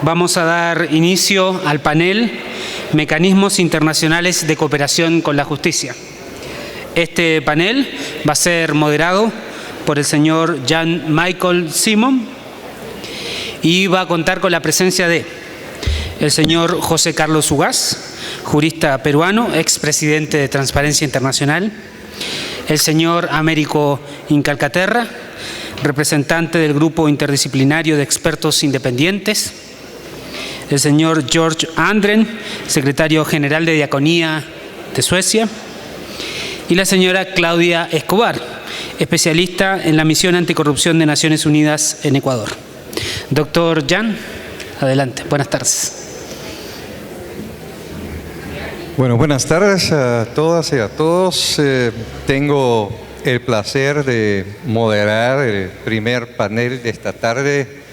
Vamos a dar inicio al panel Mecanismos Internacionales de Cooperación con la Justicia. Este panel va a ser moderado por el señor Jan Michael Simon y va a contar con la presencia de el señor José Carlos Ugaz, jurista peruano, expresidente de Transparencia Internacional, el señor Américo Incalcaterra, representante del Grupo Interdisciplinario de Expertos Independientes, el señor George Andren, secretario general de Diaconía de Suecia, y la señora Claudia Escobar, especialista en la Misión Anticorrupción de Naciones Unidas en Ecuador. Doctor Jan, adelante. Buenas tardes. Bueno, buenas tardes a todas y a todos. Tengo el placer de moderar el primer panel de esta tarde.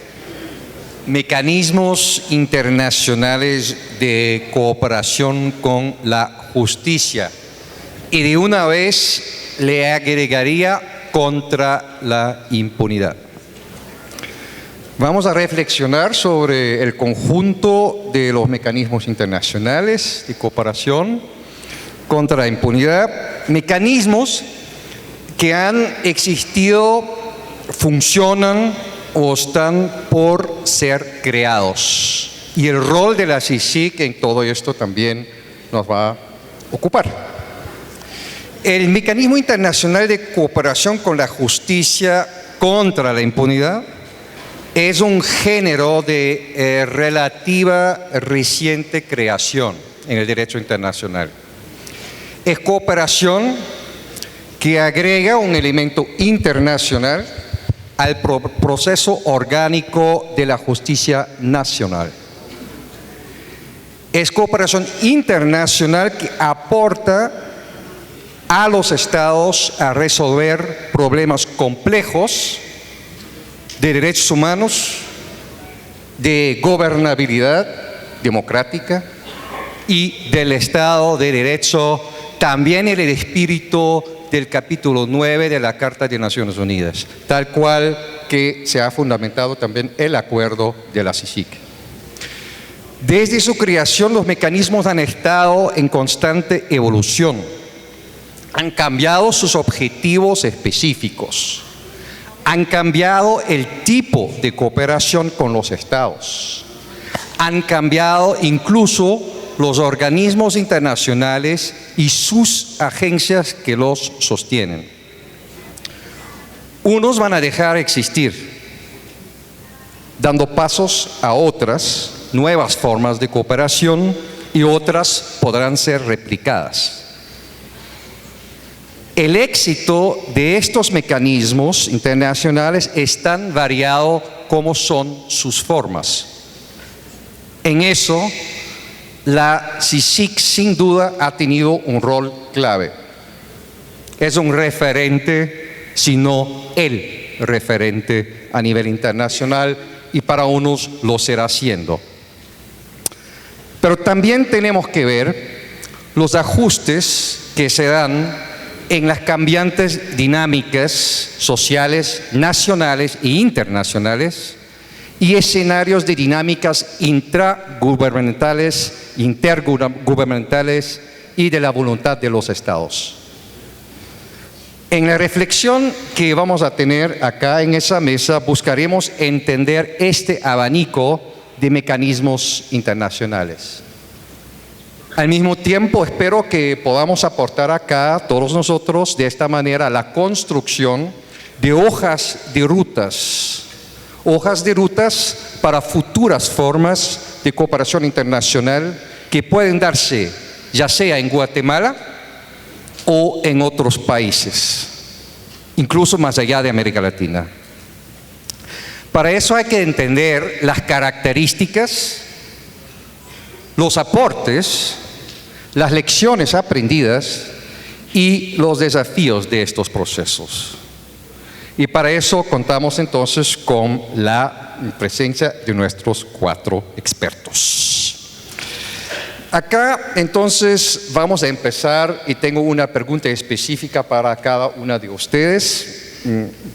Mecanismos internacionales de cooperación con la justicia. Y de una vez le agregaría contra la impunidad. Vamos a reflexionar sobre el conjunto de los mecanismos internacionales de cooperación contra la impunidad. Mecanismos que han existido, funcionan o están por ser creados. Y el rol de la CICIG en todo esto también nos va a ocupar. El Mecanismo Internacional de Cooperación con la Justicia contra la Impunidad es un género de relativa reciente creación en el derecho internacional. Es cooperación que agrega un elemento internacional al proceso orgánico de la justicia nacional. Es cooperación internacional que aporta a los estados a resolver problemas complejos de derechos humanos, de gobernabilidad democrática y del Estado de Derecho, también en el espíritu del capítulo 9 de la Carta de Naciones Unidas, tal cual que se ha fundamentado también el acuerdo de la CICIG. Desde su creación, los mecanismos han estado en constante evolución, han cambiado sus objetivos específicos, han cambiado el tipo de cooperación con los estados, han cambiado incluso los organismos internacionales y sus agencias que los sostienen. Unos van a dejar de existir, dando pasos a otras nuevas formas de cooperación y otras podrán ser replicadas. El éxito de estos mecanismos internacionales es tan variado como son sus formas. En eso, la CICIG sin duda ha tenido un rol clave. Es un referente, si no el referente a nivel internacional, y para unos lo será siendo. Pero también tenemos que ver los ajustes que se dan en las cambiantes dinámicas sociales, nacionales e internacionales, y escenarios de dinámicas intragubernamentales, intergubernamentales y de la voluntad de los estados. En la reflexión que vamos a tener acá en esa mesa, buscaremos entender este abanico de mecanismos internacionales. Al mismo tiempo, espero que podamos aportar acá, todos nosotros, de esta manera, la construcción de hojas de rutas para futuras formas de cooperación internacional que pueden darse ya sea en Guatemala o en otros países, incluso más allá de América Latina. Para eso hay que entender las características, los aportes, las lecciones aprendidas y los desafíos de estos procesos. Y para eso contamos entonces con la presencia de nuestros 4 expertos. Acá entonces vamos a empezar y tengo una pregunta específica para cada una de ustedes.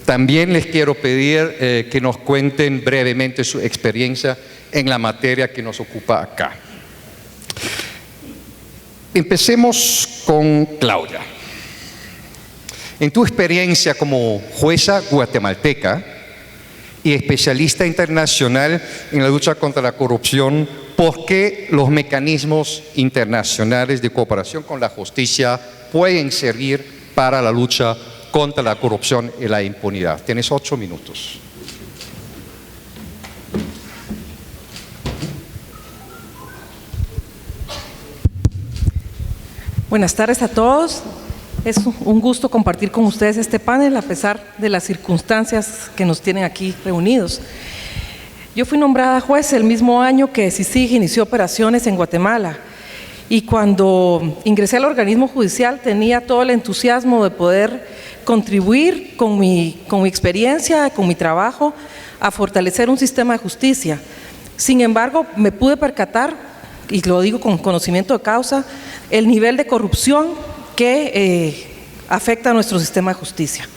También les quiero pedir que nos cuenten brevemente su experiencia en la materia que nos ocupa acá. Empecemos con Claudia. En tu experiencia como jueza guatemalteca y especialista internacional en la lucha contra la corrupción, ¿por qué los mecanismos internacionales de cooperación con la justicia pueden servir para la lucha contra la corrupción y la impunidad? Tienes 8 minutos. Buenas tardes a todos. Es un gusto compartir con ustedes este panel a pesar de las circunstancias que nos tienen aquí reunidos. Yo fui nombrada juez el mismo año que CICIG inició operaciones en Guatemala y cuando ingresé al organismo judicial tenía todo el entusiasmo de poder contribuir con mi experiencia, con mi trabajo, a fortalecer un sistema de justicia. Sin embargo, me pude percatar, y lo digo con conocimiento de causa, el nivel de corrupción que afecta a nuestro sistema de justicia.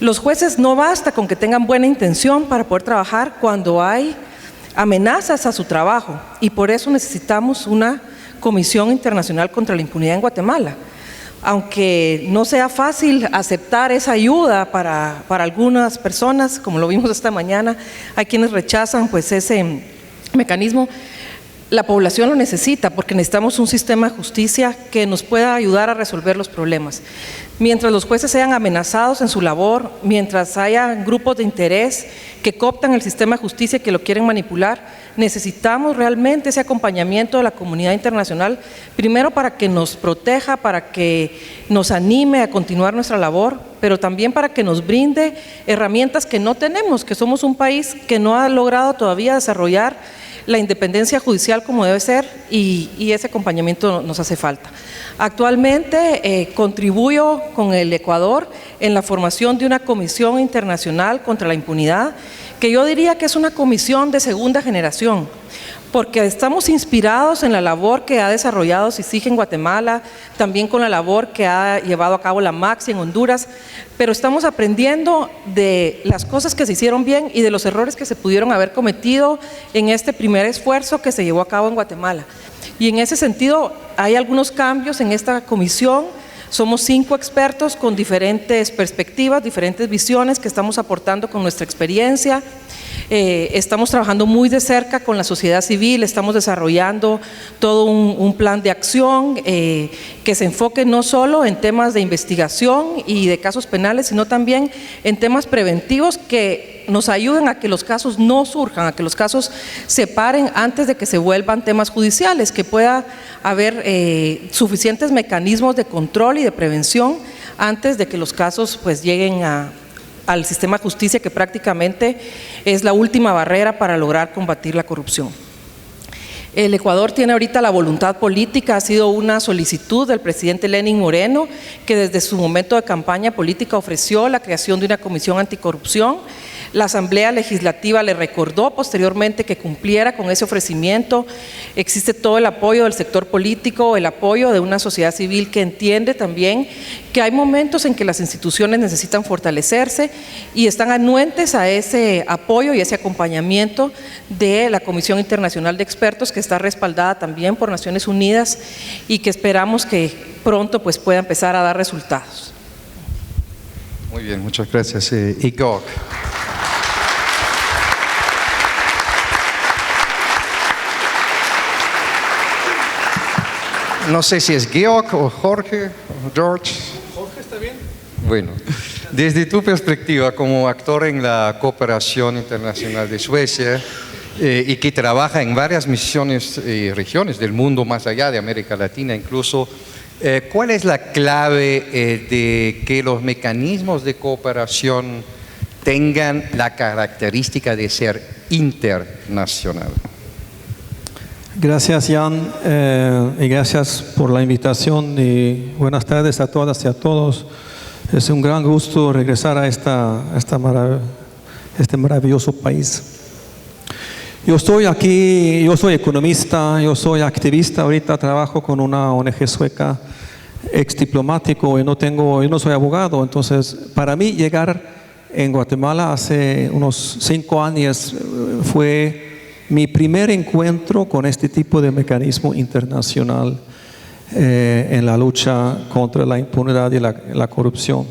Los jueces no basta con que tengan buena intención para poder trabajar cuando hay amenazas a su trabajo y por eso necesitamos una Comisión Internacional contra la Impunidad en Guatemala. Aunque no sea fácil aceptar esa ayuda para algunas personas, como lo vimos esta mañana, hay quienes rechazan pues ese mecanismo. La población lo necesita porque necesitamos un sistema de justicia que nos pueda ayudar a resolver los problemas. Mientras los jueces sean amenazados en su labor, mientras haya grupos de interés que cooptan el sistema de justicia y que lo quieren manipular, necesitamos realmente ese acompañamiento de la comunidad internacional, primero para que nos proteja, para que nos anime a continuar nuestra labor, pero también para que nos brinde herramientas que no tenemos, que somos un país que no ha logrado todavía desarrollar la independencia judicial como debe ser y ese acompañamiento nos hace falta. Actualmente contribuyo con el Ecuador en la formación de una comisión internacional contra la impunidad, que yo diría que es una comisión de segunda generación, porque estamos inspirados en la labor que ha desarrollado CICIG en Guatemala, también con la labor que ha llevado a cabo la MAXI en Honduras, pero estamos aprendiendo de las cosas que se hicieron bien y de los errores que se pudieron haber cometido en este primer esfuerzo que se llevó a cabo en Guatemala. Y en ese sentido hay algunos cambios en esta comisión. Somos 5 expertos con diferentes perspectivas, diferentes visiones que estamos aportando con nuestra experiencia. Estamos trabajando muy de cerca con la sociedad civil, estamos desarrollando todo un plan de acción que se enfoque no solo en temas de investigación y de casos penales, sino también en temas preventivos que nos ayuden a que los casos no surjan, a que los casos se paren antes de que se vuelvan temas judiciales, que pueda haber suficientes mecanismos de control y de prevención antes de que los casos pues lleguen al sistema de justicia, que prácticamente es la última barrera para lograr combatir la corrupción. El Ecuador tiene ahorita la voluntad política, ha sido una solicitud del presidente Lenín Moreno, que desde su momento de campaña política ofreció la creación de una comisión anticorrupción. La Asamblea Legislativa le recordó posteriormente que cumpliera con ese ofrecimiento. Existe todo el apoyo del sector político, el apoyo de una sociedad civil que entiende también que hay momentos en que las instituciones necesitan fortalecerse y están anuentes a ese apoyo y ese acompañamiento de la Comisión Internacional de Expertos, que está respaldada también por Naciones Unidas y que esperamos que pronto pues pueda empezar a dar resultados. Muy bien, muchas gracias. Igor. No sé si es Georg o Jorge o George. Jorge, ¿está bien? Bueno, desde tu perspectiva como actor en la cooperación internacional de Suecia y que trabaja en varias misiones y regiones del mundo, más allá de América Latina incluso, ¿cuál es la clave de que los mecanismos de cooperación tengan la característica de ser internacional? Gracias, Jan, y gracias por la invitación y buenas tardes a todas y a todos. Es un gran gusto regresar a este maravilloso país. Yo estoy aquí, yo soy economista, yo soy activista, ahorita trabajo con una ONG sueca, ex diplomático, y yo no soy abogado. Entonces, para mí llegar en Guatemala hace unos 5 años fue mi primer encuentro con este tipo de mecanismo internacional en la lucha contra la impunidad y la corrupción.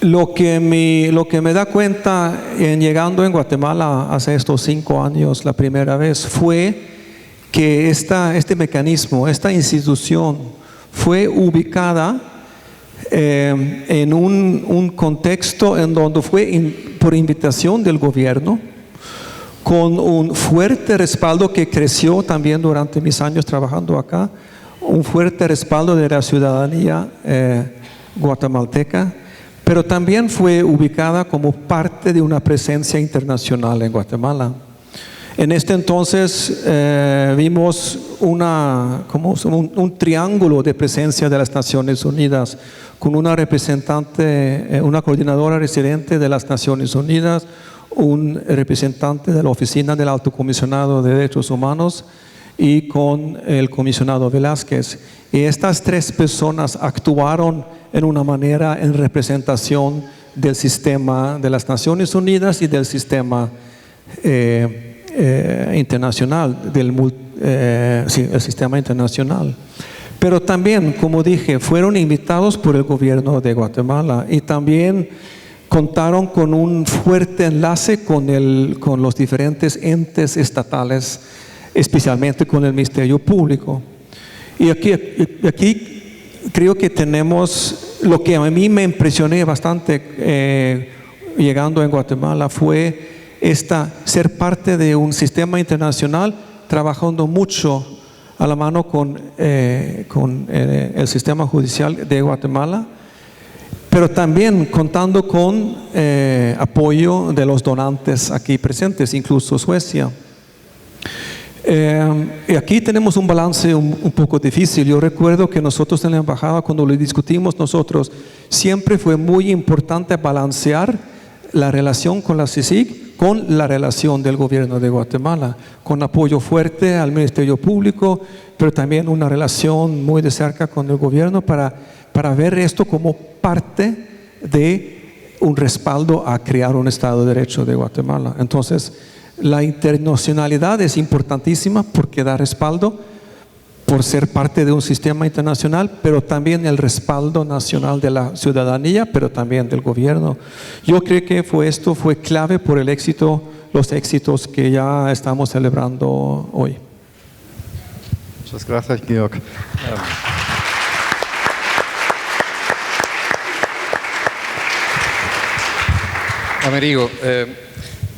Lo que me da cuenta llegando en Guatemala hace estos 5 años la primera vez fue que este mecanismo, esta institución fue ubicada en un contexto en donde fue por invitación del gobierno, con un fuerte respaldo que creció también durante mis años trabajando acá, un fuerte respaldo de la ciudadanía guatemalteca, pero también fue ubicada como parte de una presencia internacional en Guatemala. En este entonces vimos un triángulo de presencia de las Naciones Unidas, con una representante, una coordinadora residente de las Naciones Unidas, un representante de la Oficina del Alto Comisionado de Derechos Humanos y con el comisionado Velázquez. Y estas 3 personas actuaron en una manera en representación del sistema de las Naciones Unidas y del sistema internacional, el sistema internacional. Pero también, como dije, fueron invitados por el gobierno de Guatemala y también contaron con un fuerte enlace con los diferentes entes estatales, especialmente con el Ministerio Público. Y aquí creo que tenemos, lo que a mí me impresioné bastante llegando en Guatemala fue ser parte de un sistema internacional trabajando mucho a la mano con el sistema judicial de Guatemala, pero también contando con apoyo de los donantes aquí presentes, incluso Suecia. Y aquí tenemos un balance un poco difícil. Yo recuerdo que nosotros en la embajada, cuando lo discutimos nosotros, siempre fue muy importante balancear la relación con la CICIG con la relación del gobierno de Guatemala, con apoyo fuerte al Ministerio Público, pero también una relación muy de cerca con el gobierno para ver esto como parte de un respaldo a crear un Estado de Derecho de Guatemala. Entonces, la internacionalidad es importantísima porque da respaldo por ser parte de un sistema internacional, pero también el respaldo nacional de la ciudadanía, pero también del gobierno. Yo creo que esto fue clave por los éxitos que ya estamos celebrando hoy. Muchas gracias, Georg. Amerigo,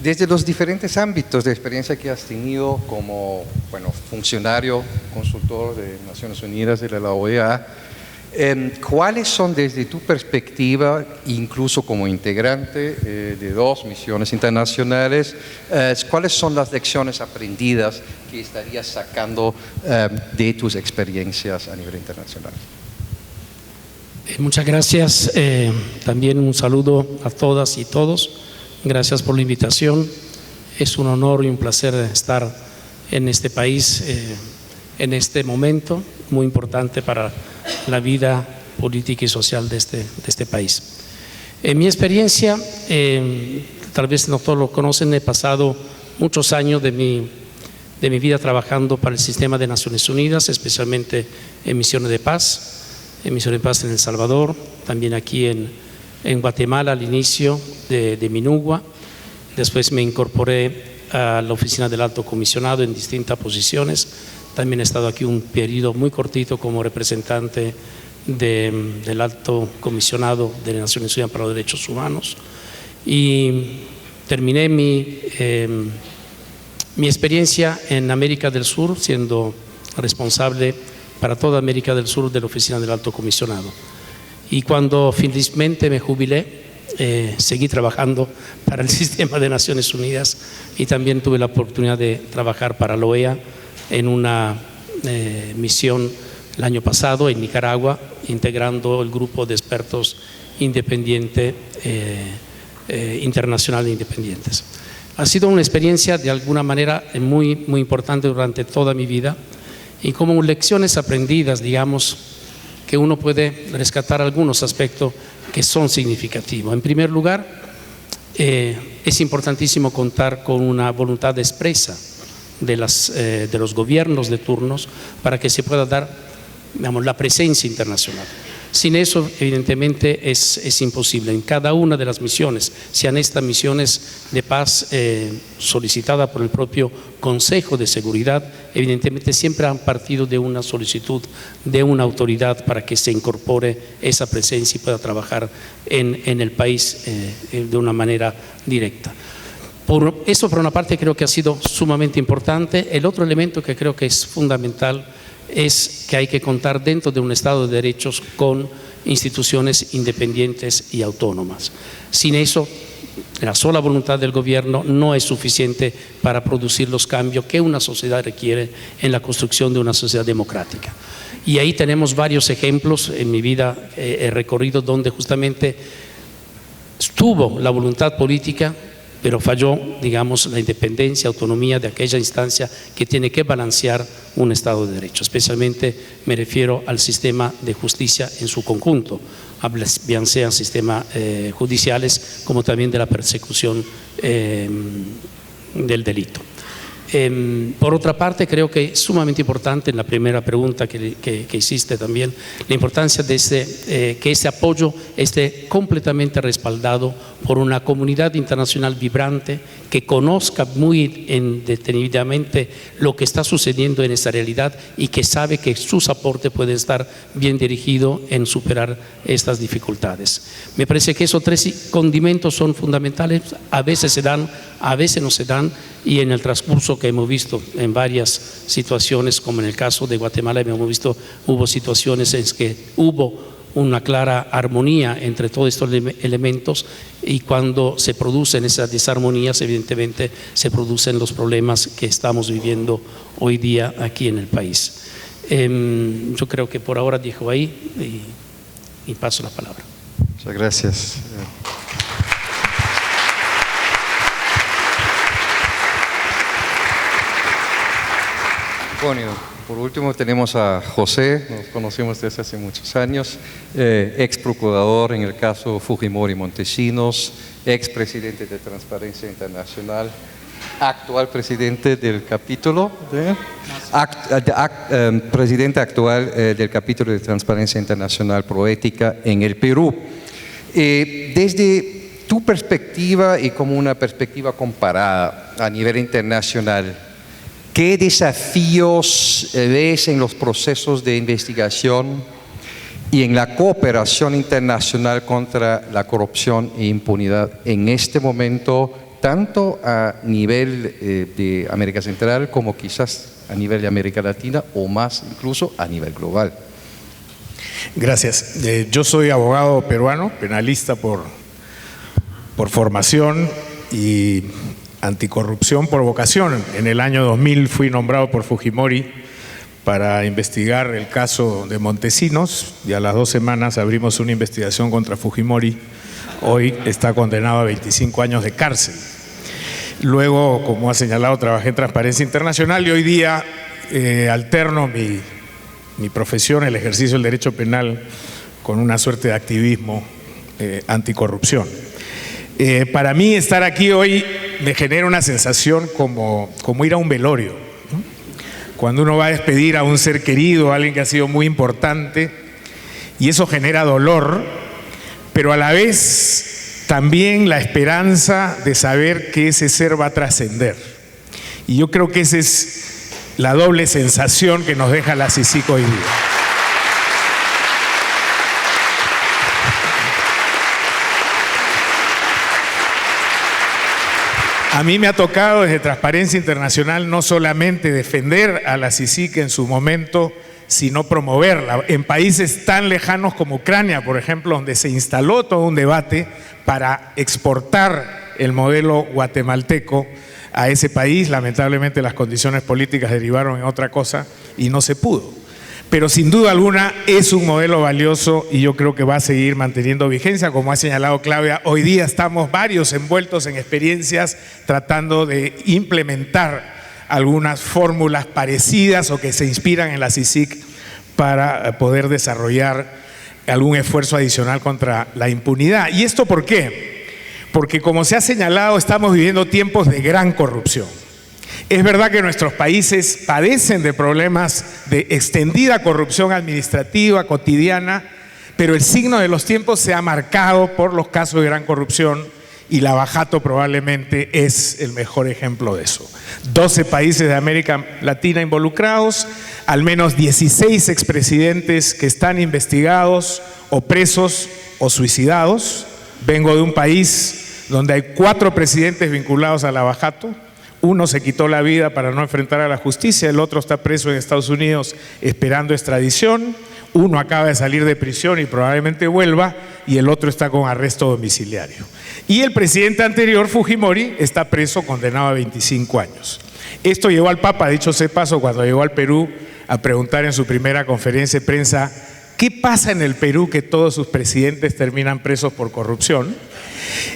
desde los diferentes ámbitos de experiencia que has tenido como funcionario, consultor de Naciones Unidas y de la OEA, ¿cuáles son desde tu perspectiva, incluso como integrante de 2 misiones internacionales, cuáles son las lecciones aprendidas que estarías sacando de tus experiencias a nivel internacional? Muchas gracias. También un saludo a todas y todos. Gracias por la invitación. Es un honor y un placer estar en este país en este momento muy importante para la vida política y social de este país. En mi experiencia, tal vez no todos lo conocen, he pasado muchos años de mi vida trabajando para el sistema de Naciones Unidas, especialmente en misiones de paz. En Misión de Paz en El Salvador, también aquí en Guatemala al inicio de Minugua. Después me incorporé a la oficina del Alto Comisionado en distintas posiciones. También he estado aquí un periodo muy cortito como representante del Alto Comisionado de las Naciones Unidas para los Derechos Humanos. Y terminé mi experiencia en América del Sur siendo responsable para toda América del Sur de la Oficina del Alto Comisionado. Y cuando finalmente me jubilé, seguí trabajando para el sistema de Naciones Unidas y también tuve la oportunidad de trabajar para la OEA en una misión el año pasado en Nicaragua, integrando el grupo de expertos independiente, internacional de independientes. Ha sido una experiencia de alguna manera muy, muy importante durante toda mi vida. Y como lecciones aprendidas, digamos, que uno puede rescatar algunos aspectos que son significativos. En primer lugar, Es importantísimo contar con una voluntad expresa de los gobiernos de turnos para que se pueda dar, digamos, la presencia internacional. Sin eso, evidentemente, es imposible. En cada una de las misiones, sean estas misiones de paz solicitadas por el propio Consejo de Seguridad, evidentemente siempre han partido de una solicitud de una autoridad para que se incorpore esa presencia y pueda trabajar en el país de una manera directa. Eso, por una parte, creo que ha sido sumamente importante. El otro elemento que creo que es fundamental es que hay que contar dentro de un Estado de Derechos con instituciones independientes y autónomas. Sin eso, la sola voluntad del gobierno no es suficiente para producir los cambios que una sociedad requiere en la construcción de una sociedad democrática. Y ahí tenemos varios ejemplos en mi vida, he recorrido donde justamente estuvo la voluntad política, pero falló, digamos, la independencia, autonomía de aquella instancia que tiene que balancear un Estado de Derecho. Especialmente me refiero al sistema de justicia en su conjunto, bien sean sistemas judiciales como también de la persecución del delito. Por otra parte, creo que es sumamente importante, en la primera pregunta que hiciste también, la importancia de que ese apoyo esté completamente respaldado por una comunidad internacional vibrante que conozca muy detenidamente lo que está sucediendo en esa realidad y que sabe que sus aportes pueden estar bien dirigidos en superar estas dificultades. Me parece que esos tres condimentos son fundamentales, a veces se dan, a veces no se dan, y en el transcurso que hemos visto en varias situaciones, como en el caso de Guatemala, hemos visto, hubo situaciones en que hubo una clara armonía entre todos estos elementos, y cuando se producen esas desarmonías, evidentemente se producen los problemas que estamos viviendo hoy día aquí en el país. Yo creo que por ahora dejo ahí y paso la palabra. Muchas gracias. Bueno, por último tenemos a José, nos conocemos desde hace muchos años, ex procurador en el caso Fujimori Montesinos, ex presidente de Transparencia Internacional, actual presidente del capítulo, presidente actual del capítulo de Transparencia Internacional Proética en el Perú. Desde tu perspectiva y como una perspectiva comparada a nivel internacional, ¿qué desafíos ves en los procesos de investigación y en la cooperación internacional contra la corrupción e impunidad en este momento, tanto a nivel de América Central como quizás a nivel de América Latina o más incluso a nivel global? Gracias. Yo soy abogado peruano, penalista por formación y anticorrupción por vocación. En el año 2000 fui nombrado por Fujimori para investigar el caso de Montesinos y a las 2 semanas abrimos una investigación contra Fujimori. Hoy está condenado a 25 años de cárcel. Luego, como ha señalado, trabajé en Transparencia Internacional y hoy día alterno mi profesión, el ejercicio del derecho penal, con una suerte de activismo anticorrupción. Para mí estar aquí hoy me genera una sensación como ir a un velorio, ¿no? Cuando uno va a despedir a un ser querido, a alguien que ha sido muy importante, y eso genera dolor, pero a la vez también la esperanza de saber que ese ser va a trascender. Y yo creo que esa es la doble sensación que nos deja la CICIG hoy día. A mí me ha tocado desde Transparencia Internacional no solamente defender a la CICIG en su momento, sino promoverla. En países tan lejanos como Ucrania, por ejemplo, donde se instaló todo un debate para exportar el modelo guatemalteco a ese país, lamentablemente las condiciones políticas derivaron en otra cosa y no se pudo. Pero sin duda alguna es un modelo valioso y yo creo que va a seguir manteniendo vigencia. Como ha señalado Claudia, hoy día estamos varios envueltos en experiencias tratando de implementar algunas fórmulas parecidas o que se inspiran en la CICIG para poder desarrollar algún esfuerzo adicional contra la impunidad. ¿Y esto por qué? porque como se ha señalado, estamos viviendo tiempos de gran corrupción. Es verdad que nuestros países padecen de problemas de extendida corrupción administrativa cotidiana, pero el signo de los tiempos se ha marcado por los casos de gran corrupción y Lavajato probablemente es el mejor ejemplo de eso. 12 países de América Latina involucrados, al menos 16 expresidentes que están investigados o presos o suicidados. Vengo de un país donde hay 4 presidentes vinculados a Lavajato. Uno se quitó la vida para no enfrentar a la justicia, el otro está preso en Estados Unidos esperando extradición, uno acaba de salir de prisión y probablemente vuelva, y el otro está con arresto domiciliario. Y el presidente anterior, Fujimori, está preso, condenado a 25 años. Esto llevó al Papa, dicho sea de paso, cuando llegó al Perú, a preguntar en su primera conferencia de prensa: ¿qué pasa en el Perú que todos sus presidentes terminan presos por corrupción?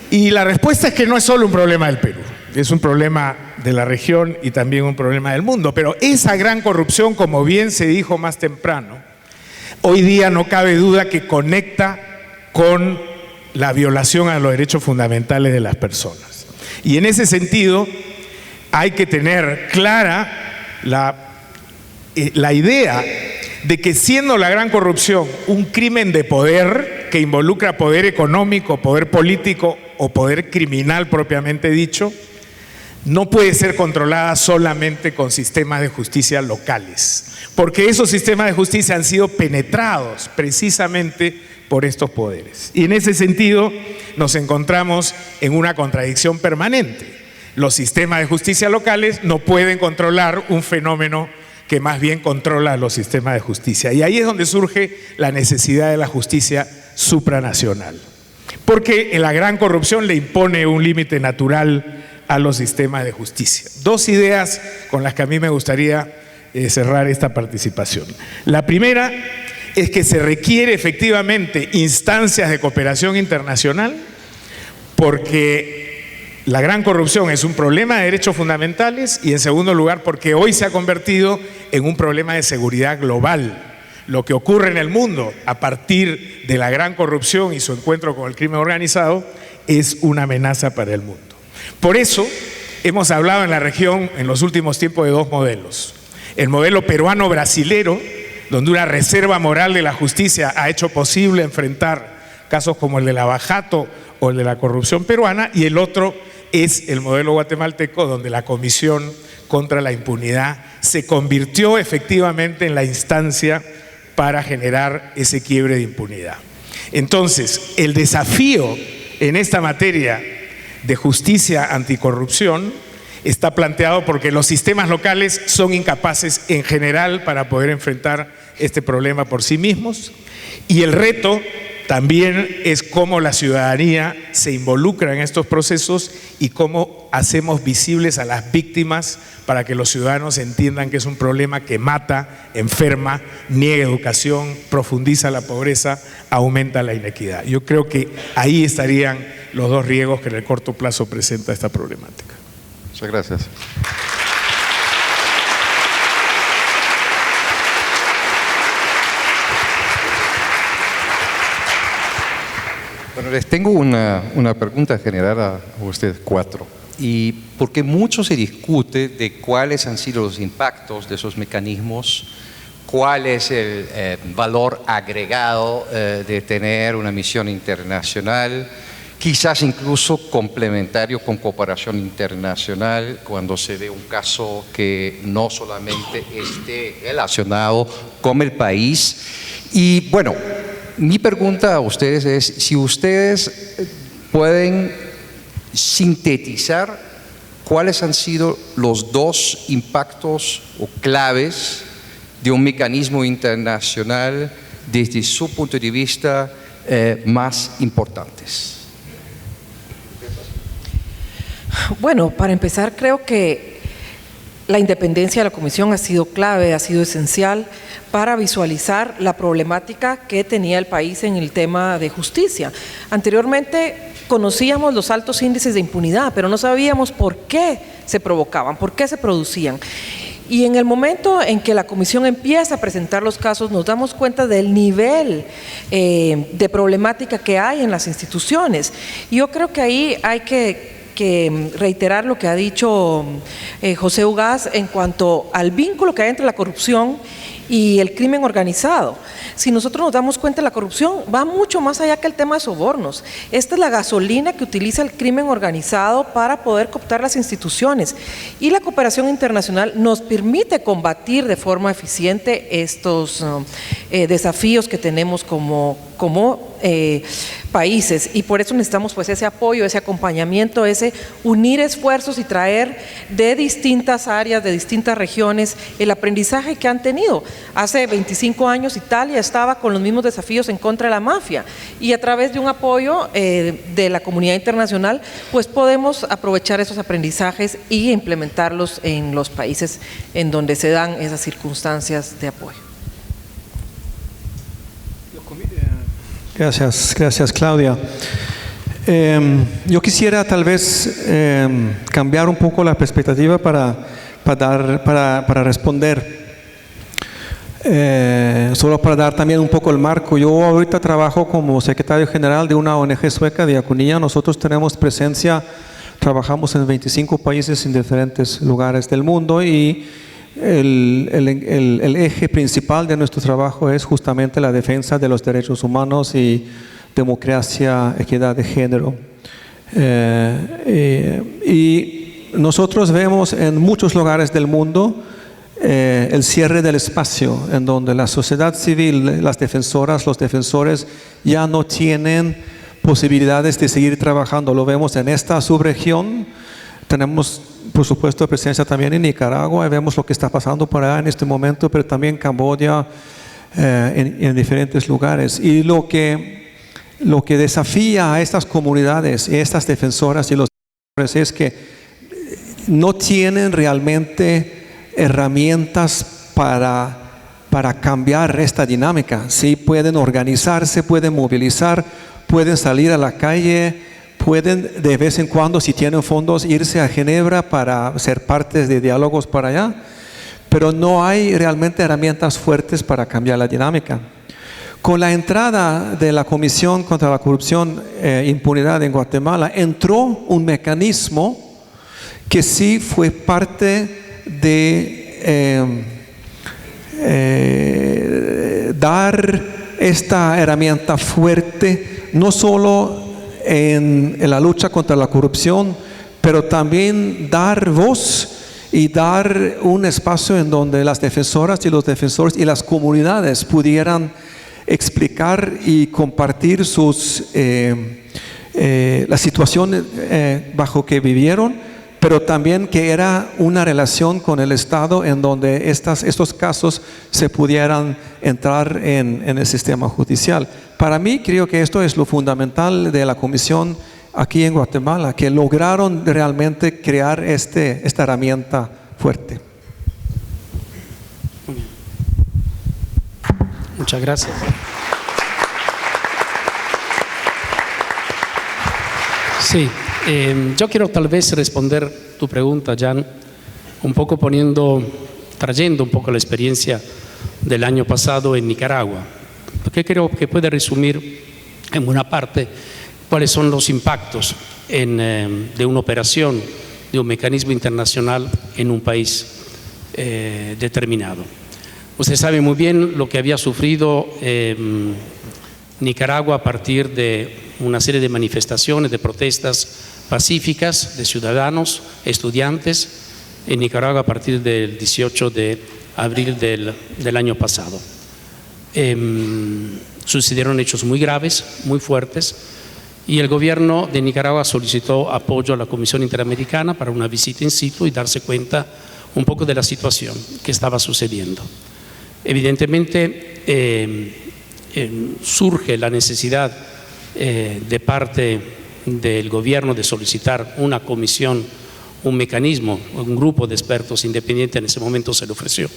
Y la respuesta es que no es solo un problema del Perú, es un problema de la región y también un problema del mundo. Pero esa gran corrupción, como bien se dijo más temprano, hoy día no cabe duda que conecta con la violación a los derechos fundamentales de las personas. Y en ese sentido hay que tener clara la idea de que, siendo la gran corrupción un crimen de poder que involucra poder económico, poder político o poder criminal propiamente dicho, no puede ser controlada solamente con sistemas de justicia locales, porque esos sistemas de justicia han sido penetrados precisamente por estos poderes. Y en ese sentido nos encontramos en una contradicción permanente. Los sistemas de justicia locales no pueden controlar un fenómeno que más bien controla los sistemas de justicia. Y ahí es donde surge la necesidad de la justicia supranacional, porque la gran corrupción le impone un límite natural a los sistemas de justicia. 2 ideas con las que a mí me gustaría cerrar esta participación. La primera es que se requiere efectivamente instancias de cooperación internacional, porque la gran corrupción es un problema de derechos fundamentales, y en segundo lugar porque hoy se ha convertido en un problema de seguridad global. Lo que ocurre en el mundo a partir de la gran corrupción y su encuentro con el crimen organizado es una amenaza para el mundo. Por eso hemos hablado en la región en los últimos tiempos de 2 modelos. El modelo peruano-brasilero, donde una reserva moral de la justicia ha hecho posible enfrentar casos como el de Lavajato o el de la corrupción peruana, y el otro es el modelo guatemalteco, donde la Comisión contra la Impunidad se convirtió efectivamente en la instancia para generar ese quiebre de impunidad. Entonces, el desafío en esta materia de justicia anticorrupción está planteado porque los sistemas locales son incapaces en general para poder enfrentar este problema por sí mismos, y el reto también es cómo la ciudadanía se involucra en estos procesos y cómo hacemos visibles a las víctimas para que los ciudadanos entiendan que es un problema que mata, enferma, niega educación, profundiza la pobreza, aumenta la inequidad. Yo creo que ahí estarían los 2 riesgos que en el corto plazo presenta esta problemática. Muchas gracias. Bueno, les tengo una pregunta general a ustedes 4. Y porque mucho se discute de cuáles han sido los impactos de esos mecanismos, cuál es el valor agregado de tener una misión internacional, quizás incluso complementario con cooperación internacional cuando se ve un caso que no solamente esté relacionado con el país. Y bueno, mi pregunta a ustedes es si ustedes pueden sintetizar cuáles han sido los 2 impactos o claves de un mecanismo internacional desde su punto de vista más importantes. Bueno, para empezar, creo que la independencia de la Comisión ha sido clave, ha sido esencial para visualizar la problemática que tenía el país en el tema de justicia. Anteriormente conocíamos los altos índices de impunidad, pero no sabíamos por qué se provocaban, por qué se producían. Y en el momento en que la comisión empieza a presentar los casos, nos damos cuenta del nivel de problemática que hay en las instituciones. Y yo creo que ahí hay que reiterar lo que ha dicho José Ugaz en cuanto al vínculo que hay entre la corrupción y el crimen organizado. Si nosotros nos damos cuenta, la corrupción va mucho más allá que el tema de sobornos. Esta es la gasolina que utiliza el crimen organizado para poder cooptar las instituciones, y la cooperación internacional nos permite combatir de forma eficiente estos desafíos que tenemos como países, y por eso necesitamos pues ese apoyo, ese acompañamiento, ese unir esfuerzos y traer de distintas áreas, de distintas regiones, el aprendizaje que han tenido. Hace 25 años Italia estaba con los mismos desafíos en contra de la mafia, y a través de un apoyo de la comunidad internacional pues podemos aprovechar esos aprendizajes y implementarlos en los países en donde se dan esas circunstancias de apoyo. Gracias Claudia. Yo quisiera tal vez cambiar un poco la perspectiva para responder. Solo para dar también un poco el marco. Yo ahorita trabajo como secretario general de una ONG sueca, Diaconía. Nosotros tenemos presencia, trabajamos en 25 países en diferentes lugares del mundo, y el eje principal de nuestro trabajo es justamente la defensa de los derechos humanos y democracia, equidad de género. Y nosotros vemos en muchos lugares del mundo el cierre del espacio, en donde la sociedad civil, las defensoras, los defensores ya no tienen posibilidades de seguir trabajando. Lo vemos en esta subregión. Tenemos, por supuesto, presencia también en Nicaragua, y vemos lo que está pasando por allá en este momento, pero también Camboya, en diferentes lugares. Y lo que desafía a estas comunidades, estas defensoras y los defensores, es que no tienen realmente herramientas para cambiar esta dinámica. Sí, pueden organizarse, pueden movilizar, pueden salir a la calle, pueden de vez en cuando, si tienen fondos, irse a Ginebra para ser parte de diálogos para allá, pero no hay realmente herramientas fuertes para cambiar la dinámica. Con la entrada de la Comisión contra la Corrupción e Impunidad en Guatemala, entró un mecanismo que sí fue parte de dar esta herramienta fuerte, no solo en la lucha contra la corrupción, pero también dar voz y dar un espacio en donde las defensoras y los defensores y las comunidades pudieran explicar y compartir la situación bajo que vivieron, pero también que era una relación con el Estado en donde estos casos se pudieran entrar en el sistema judicial. Para mí, creo que esto es lo fundamental de la Comisión aquí en Guatemala, que lograron realmente crear esta herramienta fuerte. Muchas gracias. Sí, yo quiero tal vez responder tu pregunta, Jan, un poco trayendo un poco la experiencia del año pasado en Nicaragua, porque creo que puede resumir en buena parte cuáles son los impactos de una operación, de un mecanismo internacional en un país determinado. Usted sabe muy bien lo que había sufrido Nicaragua a partir de una serie de manifestaciones, de protestas pacíficas de ciudadanos, estudiantes en Nicaragua a partir del 18 de abril del año pasado. Sucedieron hechos muy graves, muy fuertes, y el gobierno de Nicaragua solicitó apoyo a la Comisión Interamericana para una visita in situ y darse cuenta un poco de la situación que estaba sucediendo. Evidentemente surge la necesidad de parte del gobierno de solicitar una comisión, un mecanismo, un grupo de expertos independientes. En ese momento se le ofreció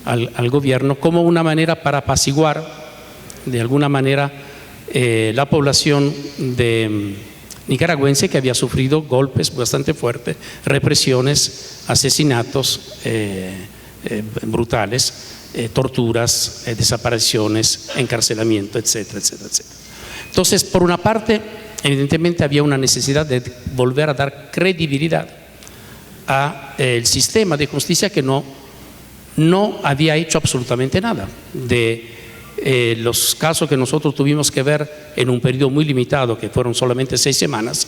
al gobierno como una manera para apaciguar de alguna manera la población nicaragüense, que había sufrido golpes bastante fuertes, represiones, asesinatos brutales, torturas, desapariciones, encarcelamiento, etcétera, etcétera, etcétera. Entonces, por una parte, evidentemente había una necesidad de volver a dar credibilidad al sistema de justicia que no había hecho absolutamente nada. De los casos que nosotros tuvimos que ver en un periodo muy limitado, que fueron solamente 6 semanas,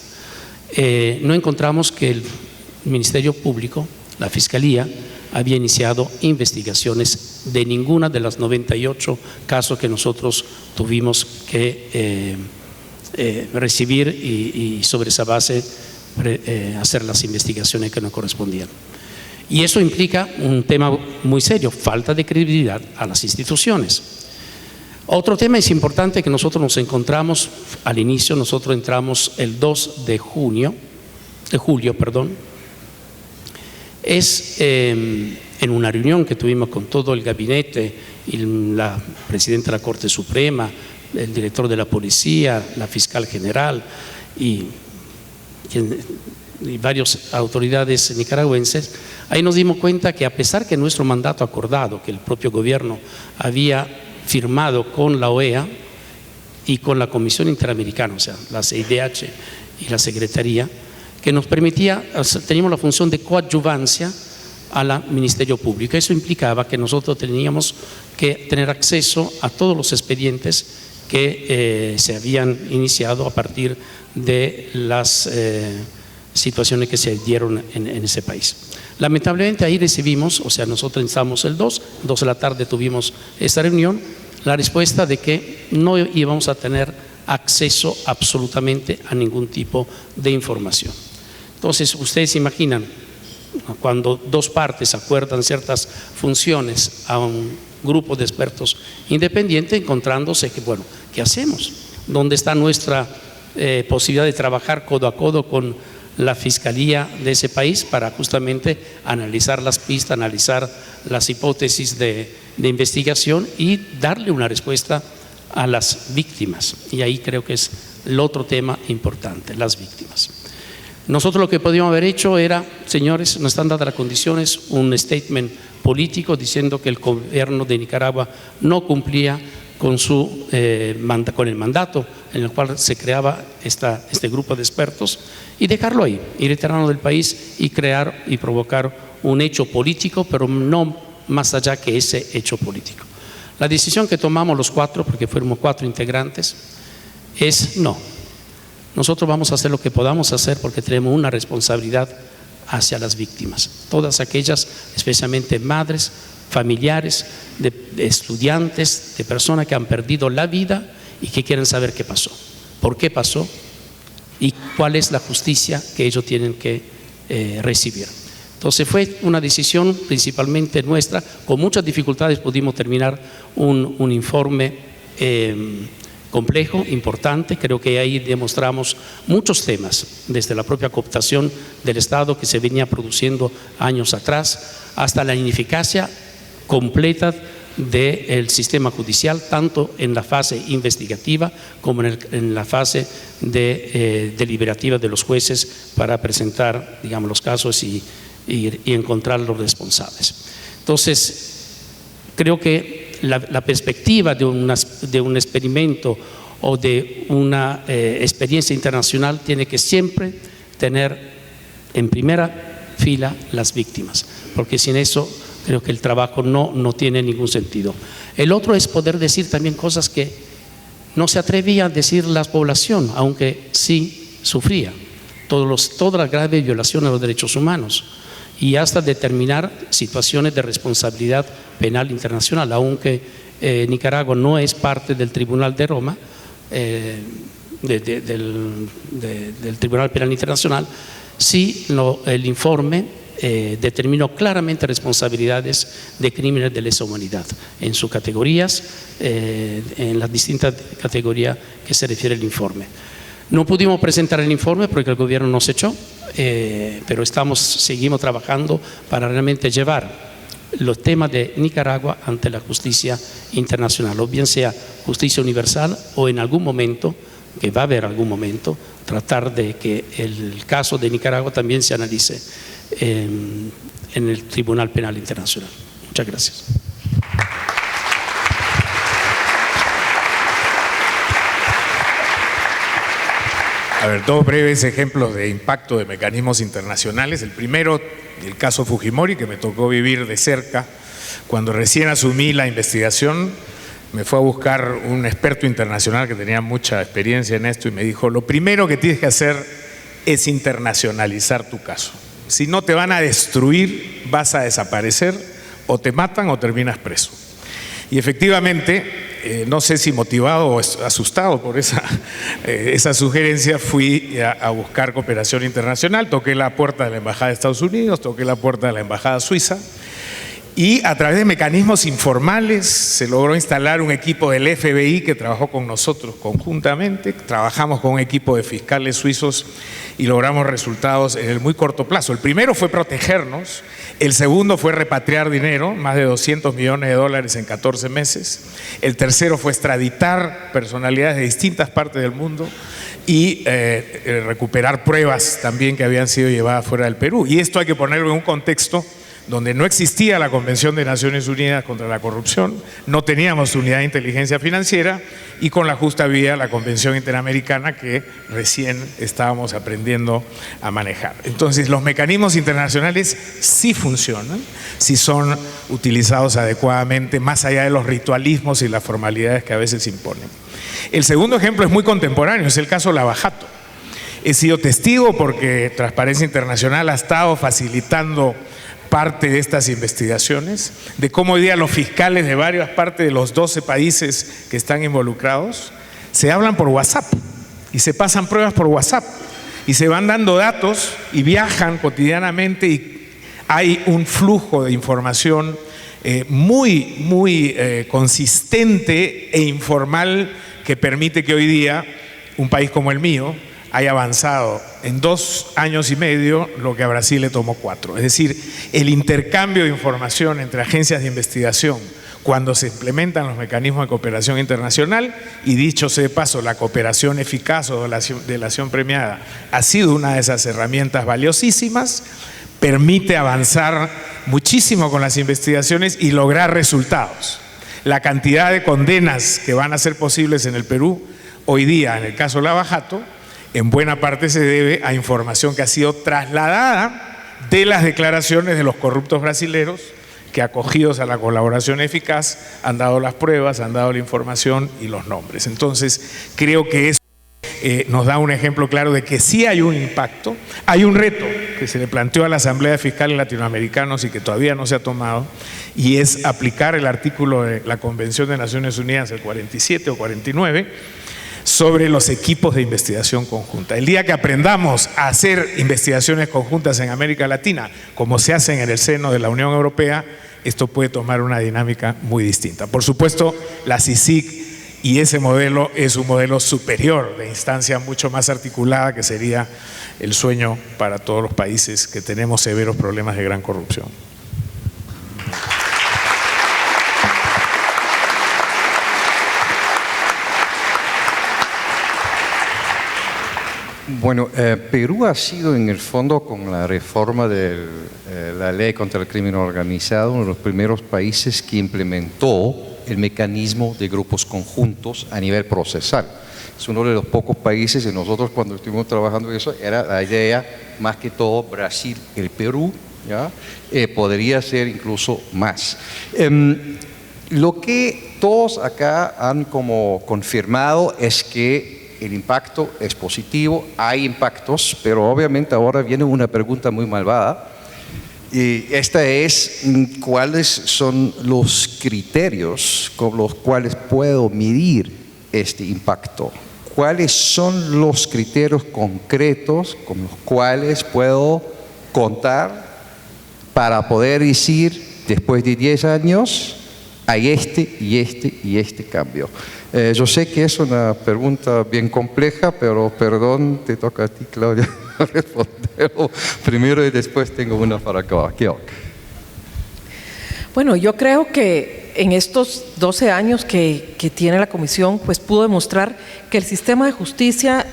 no encontramos que el Ministerio Público, la Fiscalía, había iniciado investigaciones de ninguna de las 98 casos que nosotros tuvimos que recibir y sobre esa base hacer las investigaciones que nos correspondían. Y eso implica un tema muy serio, falta de credibilidad a las instituciones. Otro tema es importante que nosotros nos encontramos al inicio, nosotros entramos el 2 de julio, es en una reunión que tuvimos con todo el gabinete, y la presidenta de la Corte Suprema, el director de la Policía, la fiscal general y varias autoridades nicaragüenses. Ahí nos dimos cuenta que, a pesar que nuestro mandato acordado, que el propio gobierno había firmado con la OEA y con la Comisión Interamericana, o sea, la CIDH y la Secretaría, que nos permitía, teníamos la función de coadyuvancia al Ministerio Público. Eso implicaba que nosotros teníamos que tener acceso a todos los expedientes que se habían iniciado a partir de las situaciones que se dieron en ese país. Lamentablemente ahí recibimos, o sea, nosotros estamos el 2 de la tarde tuvimos esta reunión, la respuesta de que no íbamos a tener acceso absolutamente a ningún tipo de información. Entonces, ustedes imaginan, cuando dos partes acuerdan ciertas funciones a un grupo de expertos independientes, encontrándose que, bueno, ¿qué hacemos? ¿Dónde está nuestra posibilidad de trabajar codo a codo con la fiscalía de ese país para justamente analizar las pistas, analizar las hipótesis de investigación y darle una respuesta a las víctimas? Y ahí creo que es el otro tema importante, las víctimas. Nosotros lo que podíamos haber hecho era, señores, nos están dadas las condiciones, un statement político diciendo que el gobierno de Nicaragua no cumplía con el mandato en el cual se creaba este grupo de expertos, y dejarlo ahí, y retirarnos del país y crear y provocar un hecho político, pero no más allá que ese hecho político. La decisión que tomamos los 4, porque fuimos 4 integrantes, es no. Nosotros vamos a hacer lo que podamos hacer porque tenemos una responsabilidad hacia las víctimas, todas aquellas, especialmente madres, familiares, de estudiantes, de personas que han perdido la vida y que quieren saber qué pasó, por qué pasó y cuál es la justicia que ellos tienen que recibir. Entonces fue una decisión principalmente nuestra, con muchas dificultades pudimos terminar un informe complejo, importante. Creo que ahí demostramos muchos temas, desde la propia cooptación del Estado que se venía produciendo años atrás, hasta la ineficacia completa del sistema judicial, tanto en la fase investigativa como en la fase deliberativa de los jueces para presentar, digamos, los casos y encontrar los responsables. Entonces, creo que la perspectiva de un experimento o de una experiencia internacional tiene que siempre tener en primera fila las víctimas, porque sin eso creo que el trabajo no tiene ningún sentido. El otro es poder decir también cosas que no se atrevía a decir la población, aunque sí sufría todas las graves violaciones a los derechos humanos, y hasta determinar situaciones de responsabilidad penal internacional, aunque Nicaragua no es parte del Tribunal de Roma, del Tribunal Penal Internacional. Sí, el informe determinó claramente responsabilidades de crímenes de lesa humanidad en sus categorías, en las distintas categorías que se refiere el informe. No pudimos presentar el informe porque el gobierno nos echó, pero seguimos trabajando para realmente llevar los temas de Nicaragua ante la justicia internacional, o bien sea justicia universal o en algún momento, que va a haber algún momento, tratar de que el caso de Nicaragua también se analice en el Tribunal Penal Internacional. Muchas gracias. A ver, dos breves ejemplos de impacto de mecanismos internacionales. El primero, el caso Fujimori, que me tocó vivir de cerca. Cuando recién asumí la investigación, me fue a buscar un experto internacional que tenía mucha experiencia en esto y me dijo, lo primero que tienes que hacer es internacionalizar tu caso. Si no te van a destruir, vas a desaparecer, o te matan o terminas preso. Y efectivamente, no sé si motivado o asustado por esa sugerencia, fui a buscar cooperación internacional, toqué la puerta de la Embajada de Estados Unidos, toqué la puerta de la Embajada Suiza, y a través de mecanismos informales se logró instalar un equipo del FBI que trabajó con nosotros conjuntamente. Trabajamos con un equipo de fiscales suizos y logramos resultados en el muy corto plazo. El primero fue protegernos, el segundo fue repatriar dinero, más de $200 millones en 14 meses. El tercero fue extraditar personalidades de distintas partes del mundo y recuperar pruebas también que habían sido llevadas fuera del Perú. Y esto hay que ponerlo en un contexto donde no existía la Convención de Naciones Unidas contra la Corrupción, no teníamos unidad de inteligencia financiera y con la justa vía la Convención Interamericana que recién estábamos aprendiendo a manejar. Entonces, los mecanismos internacionales sí funcionan, si son utilizados adecuadamente, más allá de los ritualismos y las formalidades que a veces imponen. El segundo ejemplo es muy contemporáneo, es el caso Lavajato. He sido testigo porque Transparencia Internacional ha estado facilitando parte de estas investigaciones, de cómo hoy día los fiscales de varias partes de los 12 países que están involucrados se hablan por WhatsApp y se pasan pruebas por WhatsApp y se van dando datos y viajan cotidianamente y hay un flujo de información muy consistente e informal que permite que hoy día un país como el mío haya avanzado en 2 años y medio lo que a Brasil le tomó 4. Es decir, el intercambio de información entre agencias de investigación cuando se implementan los mecanismos de cooperación internacional, y dicho sea de paso, la cooperación eficaz o delación premiada ha sido una de esas herramientas valiosísimas, permite avanzar muchísimo con las investigaciones y lograr resultados. La cantidad de condenas que van a ser posibles en el Perú hoy día, en el caso Lavajato, en buena parte se debe a información que ha sido trasladada de las declaraciones de los corruptos brasileros que, acogidos a la colaboración eficaz, han dado las pruebas, han dado la información y los nombres. Entonces, creo que eso nos da un ejemplo claro de que sí hay un impacto. Hay un reto que se le planteó a la Asamblea de Fiscales Latinoamericanos y que todavía no se ha tomado, y es aplicar el artículo de la Convención de Naciones Unidas, el 47 o 49, sobre los equipos de investigación conjunta. El día que aprendamos a hacer investigaciones conjuntas en América Latina, como se hacen en el seno de la Unión Europea, esto puede tomar una dinámica muy distinta. Por supuesto, la CICIG y ese modelo es un modelo superior, de instancia mucho más articulada, que sería el sueño para todos los países que tenemos severos problemas de gran corrupción. Bueno, Perú ha sido en el fondo, con la reforma de la ley contra el crimen organizado, uno de los primeros países que implementó el mecanismo de grupos conjuntos a nivel procesal. Es uno de los pocos países, y nosotros cuando estuvimos trabajando en eso, era la idea más que todo Brasil, el Perú, ¿ya? Podría ser incluso más. Lo que todos acá han como confirmado es que el impacto es positivo, hay impactos, pero obviamente ahora viene una pregunta muy malvada, y esta es: ¿cuáles son los criterios con los cuales puedo medir este impacto? ¿Cuáles son los criterios concretos con los cuales puedo contar para poder decir, después de 10 años, hay este y este y este cambio? Yo sé que es una pregunta bien compleja, pero perdón, te toca a ti, Claudia, responderlo primero y después tengo una para Georg. Bueno, yo creo que en estos 12 años que tiene la comisión, pues pudo demostrar que el sistema de justicia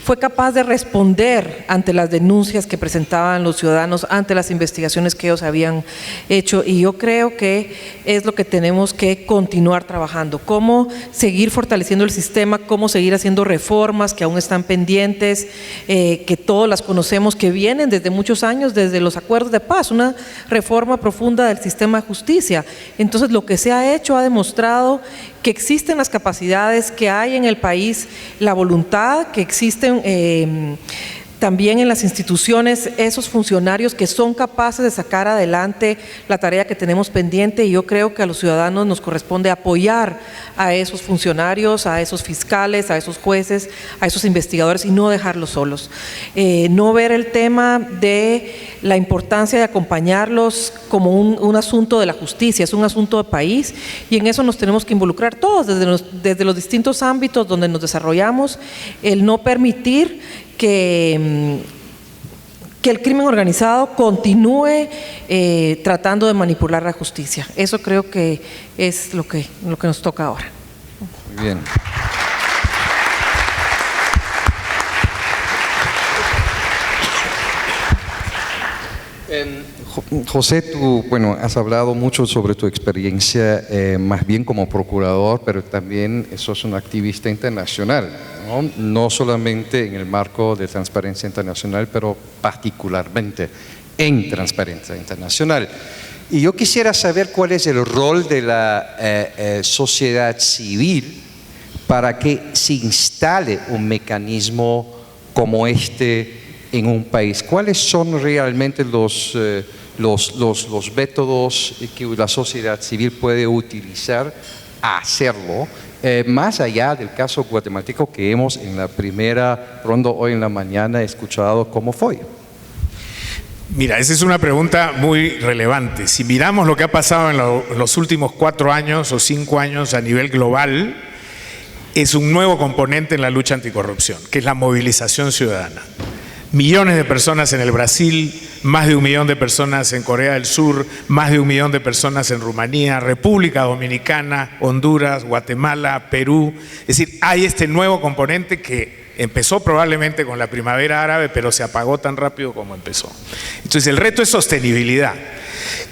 fue capaz de responder ante las denuncias que presentaban los ciudadanos, ante las investigaciones que ellos habían hecho, y yo creo que es lo que tenemos que continuar trabajando, cómo seguir fortaleciendo el sistema, cómo seguir haciendo reformas que aún están pendientes, que todos las conocemos, que vienen desde muchos años, desde los acuerdos de paz, una reforma profunda del sistema de justicia. Entonces, lo que se ha hecho ha demostrado que existen las capacidades, que hay en el país la voluntad, que existen también en las instituciones esos funcionarios que son capaces de sacar adelante la tarea que tenemos pendiente, y yo creo que a los ciudadanos nos corresponde apoyar a esos funcionarios, a esos fiscales, a esos jueces, a esos investigadores, y no dejarlos solos. No ver el tema de la importancia de acompañarlos como un asunto de la justicia, es un asunto de país, y en eso nos tenemos que involucrar todos, desde los distintos ámbitos donde nos desarrollamos, el no permitir que el crimen organizado continúe tratando de manipular la justicia. Eso creo que es lo que nos toca ahora. Muy bien. José, tú, has hablado mucho sobre tu experiencia, más bien como procurador, pero también sos un activista internacional, ¿no? No solamente en el marco de Transparencia Internacional, pero particularmente en Transparencia Internacional. Y yo quisiera saber cuál es el rol de la sociedad civil para que se instale un mecanismo como este en un país. ¿Cuáles son realmente los métodos que la sociedad civil puede utilizar a hacerlo, más allá del caso guatemalteco que hemos en la primera ronda hoy en la mañana escuchado cómo fue? Mira, esa es una pregunta muy relevante. Si miramos lo que ha pasado en los últimos 4 años o 5 años a nivel global, es un nuevo componente en la lucha anticorrupción, que es la movilización ciudadana. Millones de personas en el Brasil, más de 1 millón de personas en Corea del Sur, más de 1 millón de personas en Rumanía, República Dominicana, Honduras, Guatemala, Perú. Es decir, hay este nuevo componente que empezó probablemente con la primavera árabe, pero se apagó tan rápido como empezó. Entonces, el reto es sostenibilidad.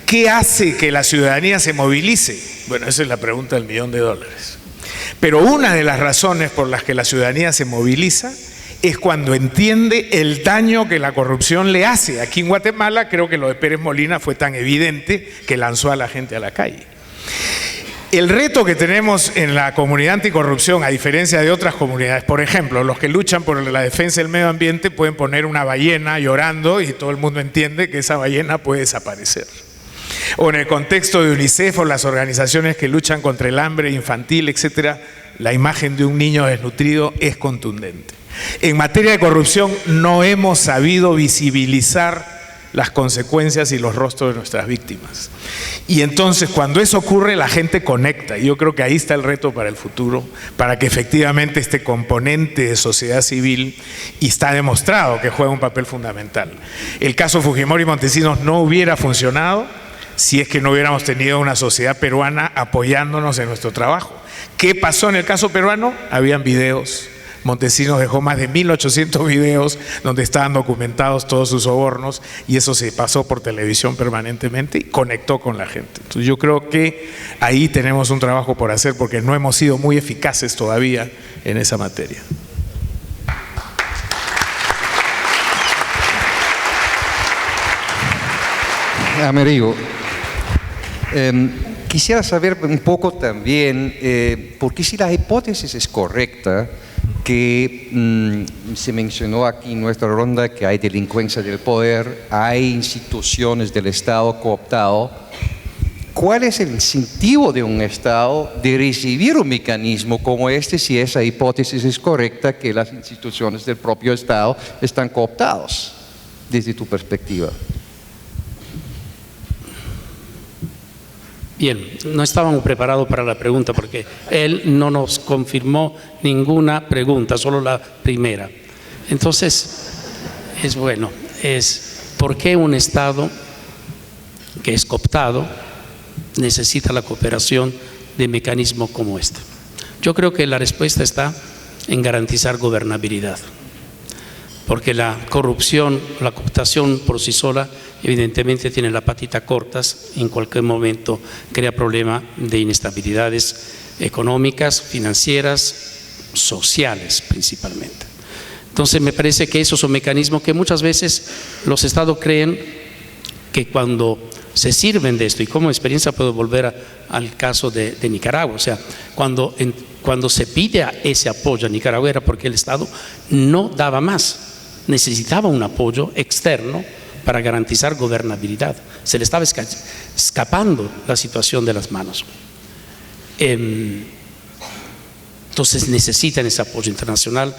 ¿Qué hace que la ciudadanía se movilice? Bueno, esa es la pregunta del $1.000.000. Pero una de las razones por las que la ciudadanía se moviliza es cuando entiende el daño que la corrupción le hace. Aquí en Guatemala creo que lo de Pérez Molina fue tan evidente que lanzó a la gente a la calle. El reto que tenemos en la comunidad anticorrupción, a diferencia de otras comunidades, por ejemplo, los que luchan por la defensa del medio ambiente pueden poner una ballena llorando y todo el mundo entiende que esa ballena puede desaparecer. O en el contexto de UNICEF o las organizaciones que luchan contra el hambre infantil, etcétera, la imagen de un niño desnutrido es contundente. En materia de corrupción no hemos sabido visibilizar las consecuencias y los rostros de nuestras víctimas. Y entonces cuando eso ocurre la gente conecta, y yo creo que ahí está el reto para el futuro, para que efectivamente este componente de sociedad civil, y está demostrado que juega un papel fundamental. El caso Fujimori y Montesinos no hubiera funcionado si es que no hubiéramos tenido una sociedad peruana apoyándonos en nuestro trabajo. ¿Qué pasó en el caso peruano? Habían videos. Montesinos dejó más de 1.800 videos donde estaban documentados todos sus sobornos, y eso se pasó por televisión permanentemente y conectó con la gente. Entonces yo creo que ahí tenemos un trabajo por hacer porque no hemos sido muy eficaces todavía en esa materia. Amerigo, quisiera saber un poco también, porque si la hipótesis es correcta, que se mencionó aquí en nuestra ronda que hay delincuencia del poder, hay instituciones del Estado cooptado. ¿Cuál es el incentivo de un Estado de recibir un mecanismo como este si esa hipótesis es correcta, que las instituciones del propio Estado están cooptadas, desde tu perspectiva? Bien, no estábamos preparados para la pregunta porque él no nos confirmó ninguna pregunta, solo la primera. Entonces, ¿por qué un Estado que es cooptado necesita la cooperación de mecanismos como este? Yo creo que la respuesta está en garantizar gobernabilidad. Porque la corrupción, la cooptación por sí sola, evidentemente tiene la patita cortas, en cualquier momento crea problemas de inestabilidades económicas, financieras, sociales principalmente. Entonces me parece que esos son mecanismos que muchas veces los estados creen que cuando se sirven de esto, y como experiencia puedo volver al caso de Nicaragua, o sea, cuando se pide ese apoyo a Nicaragua era porque el Estado no daba más, necesitaba un apoyo externo para garantizar gobernabilidad. Se le estaba escapando la situación de las manos. Entonces necesitan ese apoyo internacional.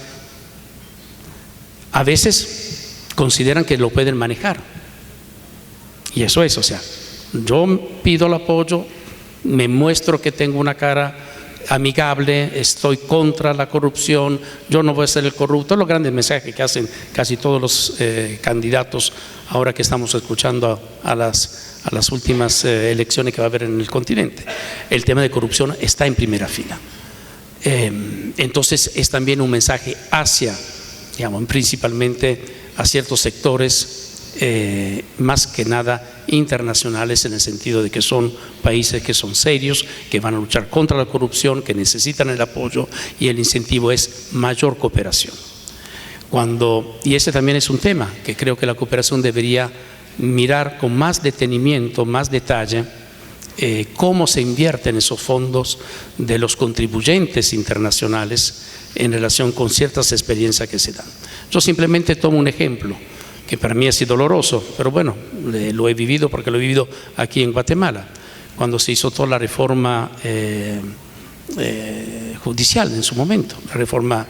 A veces consideran que lo pueden manejar. Y eso es, o sea, yo pido el apoyo, me muestro que tengo una cara amigable, estoy contra la corrupción, yo no voy a ser el corrupto. Los grandes mensajes que hacen casi todos los candidatos ahora que estamos escuchando a las últimas elecciones que va a haber en el continente. El tema de corrupción está en primera fila. Entonces es también un mensaje hacia, digamos, principalmente a ciertos sectores, más que nada internacionales, en el sentido de que son países que son serios, que van a luchar contra la corrupción, que necesitan el apoyo, y el incentivo es mayor cooperación. Y ese también es un tema que creo que la cooperación debería mirar con más detenimiento, más detalle, cómo se invierten esos fondos de los contribuyentes internacionales en relación con ciertas experiencias que se dan. Yo simplemente tomo un ejemplo que para mí ha sido doloroso, pero bueno, lo he vivido porque lo he vivido aquí en Guatemala, cuando se hizo toda la reforma judicial en su momento. La reforma,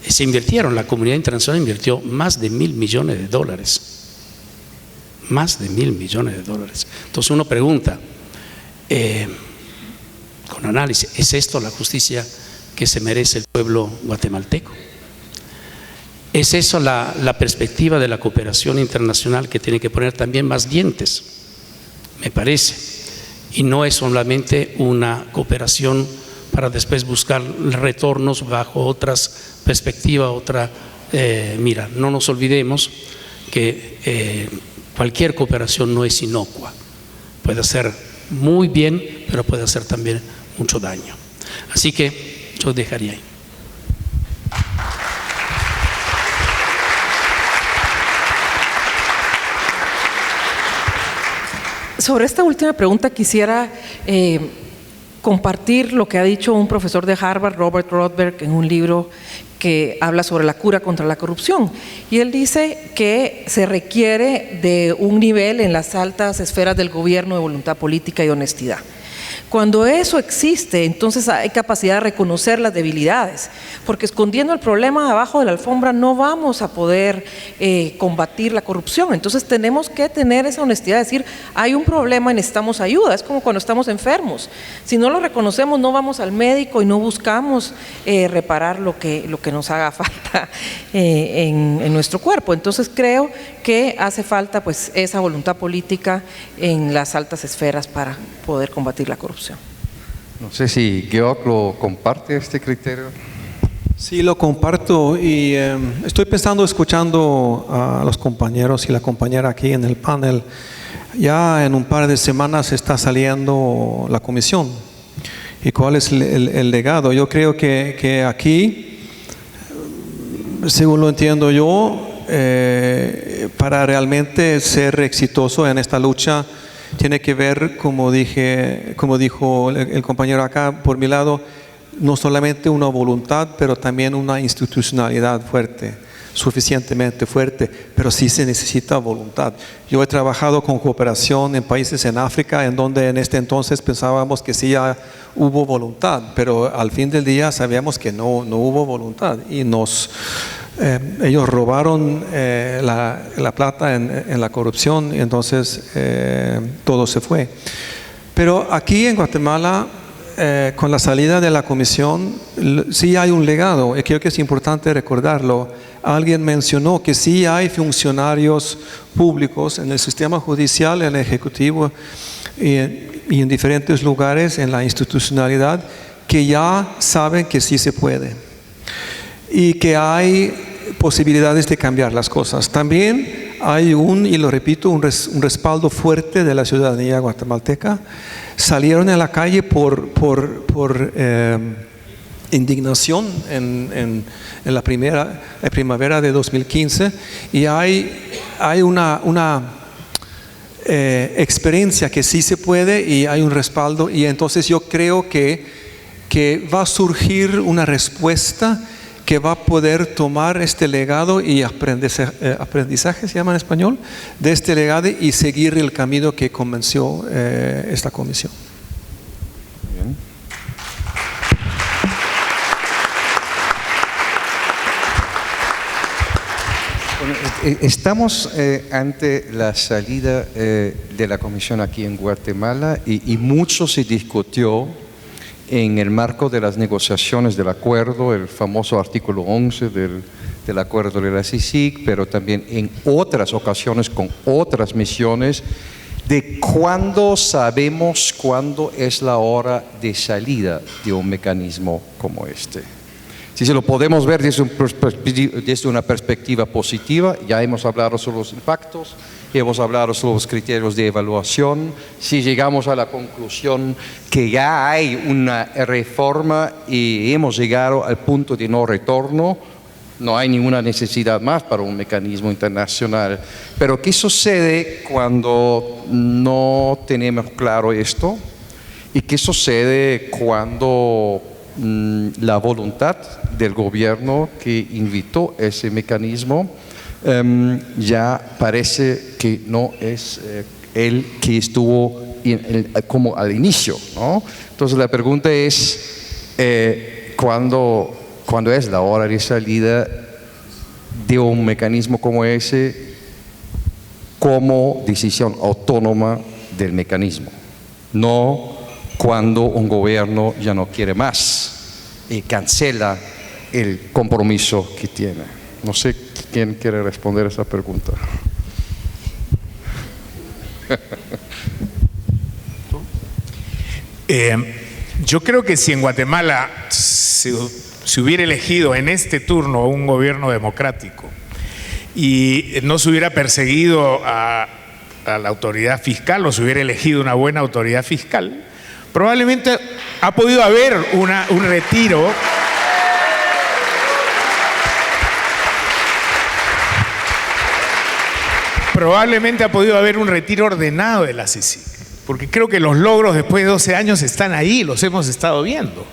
se invirtieron, la comunidad internacional invirtió más de $1.000 millones. Más de $1.000 millones. Entonces uno pregunta, con análisis, ¿es esto la justicia que se merece el pueblo guatemalteco? ¿Es eso la perspectiva de la cooperación internacional que tiene que poner también más dientes? Me parece. Y no es solamente una cooperación para después buscar retornos bajo otras perspectivas, mira, no nos olvidemos que cualquier cooperación no es inocua. Puede hacer muy bien, pero puede hacer también mucho daño. Así que yo dejaría ahí. Sobre esta última pregunta quisiera compartir lo que ha dicho un profesor de Harvard, Robert Rothberg, en un libro que habla sobre la cura contra la corrupción. Y él dice que se requiere de un nivel en las altas esferas del gobierno de voluntad política y honestidad. Cuando eso existe, entonces hay capacidad de reconocer las debilidades, porque escondiendo el problema abajo de la alfombra no vamos a poder combatir la corrupción. Entonces tenemos que tener esa honestidad de decir, hay un problema y necesitamos ayuda. Es como cuando estamos enfermos. Si no lo reconocemos, no vamos al médico y no buscamos reparar lo que nos haga falta en nuestro cuerpo. Entonces creo que hace falta pues esa voluntad política en las altas esferas para poder combatir la corrupción. No sé si Georg lo comparte este criterio. Sí, lo comparto y estoy pensando, escuchando a los compañeros y la compañera aquí en el panel. Ya en un par de semanas está saliendo la comisión. ¿Y cuál es el legado? Yo creo que aquí, según lo entiendo yo, para realmente ser exitoso en esta lucha, tiene que ver, como dijo el compañero acá, por mi lado, no solamente una voluntad, pero también una institucionalidad fuerte, suficientemente fuerte, pero sí se necesita voluntad. Yo he trabajado con cooperación en países en África, en donde en este entonces pensábamos que sí ya hubo voluntad, pero al fin del día sabíamos que no hubo voluntad y ellos robaron la plata en la corrupción y entonces todo se fue. Pero aquí en Guatemala, con la salida de la comisión, sí hay un legado y creo que es importante recordarlo. Alguien mencionó que sí hay funcionarios públicos en el sistema judicial, en el ejecutivo y en diferentes lugares en la institucionalidad que ya saben que sí se puede. y que hay posibilidades de cambiar las cosas. También hay y lo repito, un respaldo fuerte de la ciudadanía guatemalteca. Salieron a la calle por indignación en la primavera de 2015, y hay una experiencia que sí se puede, y hay un respaldo, y entonces yo creo que va a surgir una respuesta que va a poder tomar este legado y aprendizaje, se llama en español, de este legado, y seguir el camino que comenzó esta comisión. Bien. Bueno, estamos ante la salida de la comisión aquí en Guatemala, y mucho se discutió en el marco de las negociaciones del acuerdo, el famoso artículo 11 del acuerdo de la CICIG, pero también en otras ocasiones con otras misiones, de cuándo sabemos cuándo es la hora de salida de un mecanismo como este. Si se lo podemos ver desde una perspectiva positiva, ya hemos hablado sobre los impactos, hemos hablado sobre los criterios de evaluación. Si llegamos a la conclusión que ya hay una reforma y hemos llegado al punto de no retorno, no hay ninguna necesidad más para un mecanismo internacional. Pero ¿qué sucede cuando no tenemos claro esto? ¿Y qué sucede cuando la voluntad del gobierno que invitó ese mecanismo ya parece que no es el que estuvo como al inicio, ¿no? Entonces la pregunta es, ¿cuándo es la hora de salida de un mecanismo como ese, como decisión autónoma del mecanismo? No cuando un gobierno ya no quiere más y cancela el compromiso que tiene. No sé quién quiere responder a esa pregunta. Yo creo que si en Guatemala se hubiera elegido en este turno un gobierno democrático y no se hubiera perseguido a la autoridad fiscal, o se hubiera elegido una buena autoridad fiscal, probablemente ha podido haber un retiro. Probablemente ha podido haber un retiro ordenado de la CICIG, porque creo que los logros después de 12 años están ahí, los hemos estado viendo.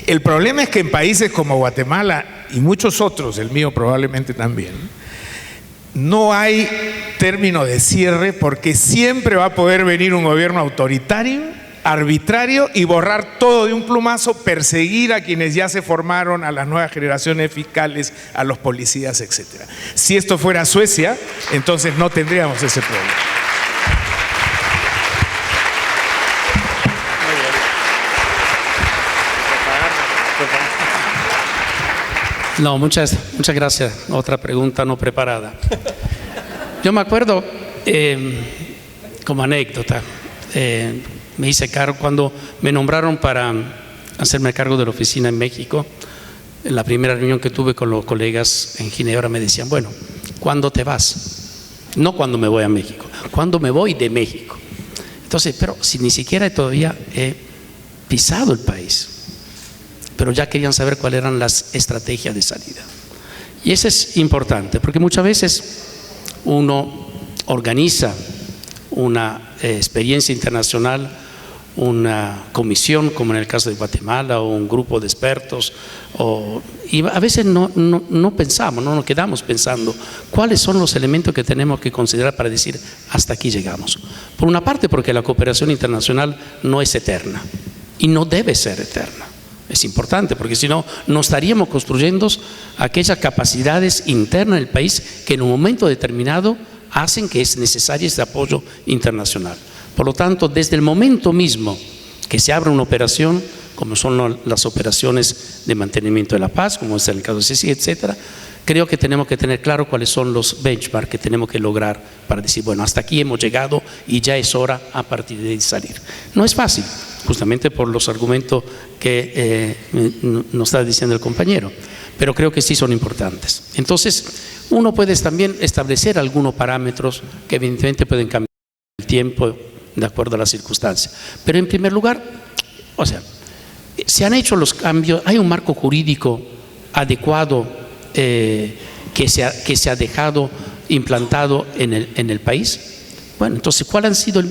El problema es que en países como Guatemala y muchos otros, el mío probablemente también, no hay término de cierre, porque siempre va a poder venir un gobierno autoritario, arbitrario, y borrar todo de un plumazo, perseguir a quienes ya se formaron, a las nuevas generaciones fiscales, a los policías, etc. Si esto fuera Suecia, entonces no tendríamos ese problema. No, muchas gracias. Otra pregunta no preparada. Yo me acuerdo, como anécdota, me hice cargo cuando me nombraron para hacerme cargo de la oficina en México. En la primera reunión que tuve con los colegas en Ginebra me decían, bueno, ¿cuándo te vas? No cuando me voy a México, ¿cuándo me voy de México? Entonces, pero si ni siquiera todavía he pisado el país, pero ya querían saber cuáles eran las estrategias de salida. Y eso es importante, porque muchas veces uno organiza una experiencia internacional, una comisión, como en el caso de Guatemala, o un grupo de expertos, y a veces no pensamos, no nos quedamos pensando cuáles son los elementos que tenemos que considerar para decir hasta aquí llegamos. Por una parte, porque la cooperación internacional no es eterna y no debe ser eterna. Es importante, porque si no, no estaríamos construyendo aquellas capacidades internas del país que en un momento determinado hacen que es necesario este apoyo internacional. Por lo tanto, desde el momento mismo que se abre una operación, como son las operaciones de mantenimiento de la paz, como es el caso de CICIG, etcétera, creo que tenemos que tener claro cuáles son los benchmarks que tenemos que lograr para decir, bueno, hasta aquí hemos llegado y ya es hora a partir de ahí salir. No es fácil, justamente por los argumentos que nos está diciendo el compañero. pero creo que sí son importantes. Entonces, uno puede también establecer algunos parámetros que evidentemente pueden cambiar el tiempo de acuerdo a las circunstancias. Pero en primer lugar, o sea, se han hecho los cambios, hay un marco jurídico adecuado que se ha dejado implantado en el país. Bueno, entonces, ¿cuáles han sido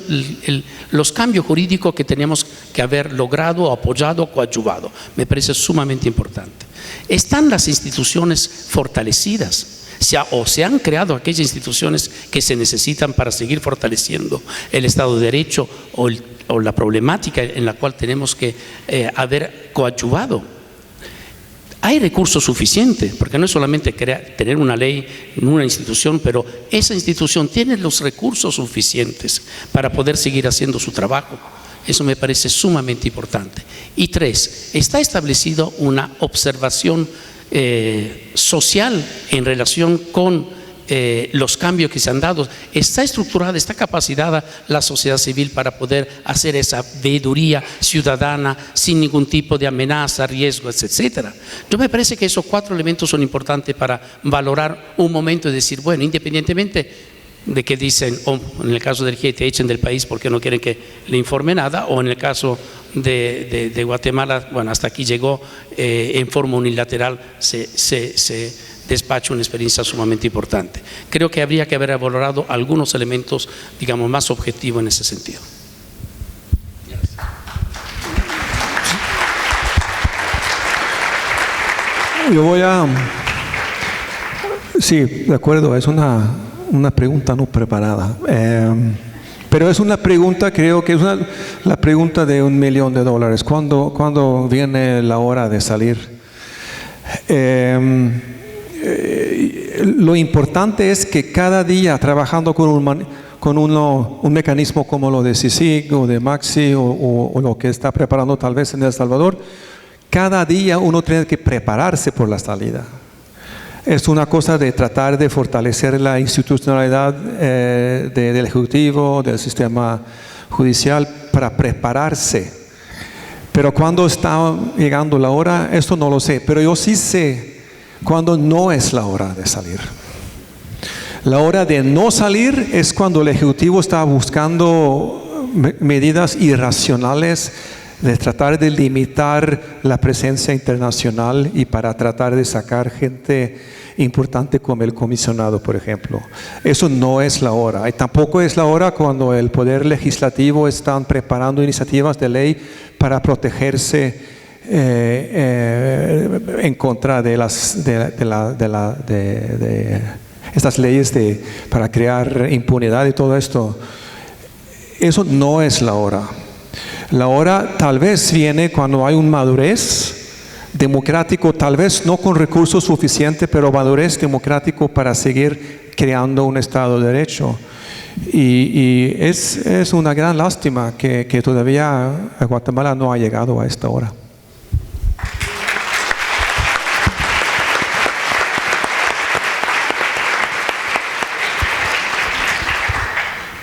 los cambios jurídicos que teníamos que haber logrado, apoyado, coadyuvado? Me parece sumamente importante. ¿Están las instituciones fortalecidas? ¿O se han creado aquellas instituciones que se necesitan para seguir fortaleciendo el Estado de Derecho o la problemática en la cual tenemos que haber coadyuvado? Hay recursos suficientes, porque no es solamente tener una ley en una institución, pero esa institución tiene los recursos suficientes para poder seguir haciendo su trabajo. Eso me parece sumamente importante. Y 3, está establecido una observación social en relación con los cambios que se han dado. Está estructurada, está capacitada la sociedad civil para poder hacer esa veeduría ciudadana sin ningún tipo de amenaza, riesgo, etcétera. Yo me parece que esos 4 elementos son importantes para valorar un momento y decir, bueno, independientemente de que dicen, en el caso del GT, echen del país porque no quieren que le informe nada, o en el caso de Guatemala, bueno, hasta aquí llegó en forma unilateral, se despacha una experiencia sumamente importante. Creo que habría que haber valorado algunos elementos, digamos, más objetivos en ese sentido. Yo voy a... Sí, de acuerdo, es una pregunta no preparada. Pero es una pregunta, creo que es la pregunta de $1.000.000. ¿Cuándo viene la hora de salir? Lo importante es que cada día trabajando con un mecanismo como lo de CICIG o de Maxi o lo que está preparando tal vez en El Salvador, cada día uno tiene que prepararse por la salida. Es una cosa de tratar de fortalecer la institucionalidad del Ejecutivo, del sistema judicial para prepararse. Pero cuando está llegando la hora, esto no lo sé, pero yo sí sé cuando no es la hora de salir. La hora de no salir es cuando el Ejecutivo está buscando medidas irracionales de tratar de limitar la presencia internacional y para tratar de sacar gente importante como el comisionado, por ejemplo. Eso no es la hora. Y tampoco es la hora cuando el Poder Legislativo están preparando iniciativas de ley para protegerse en contra de estas leyes para crear impunidad y todo esto. Eso no es la hora. La hora tal vez viene cuando hay un madurez democrático, tal vez no con recursos suficientes, pero madurez democrático para seguir creando un Estado de Derecho. Y es una gran lástima que todavía Guatemala no ha llegado a esta hora.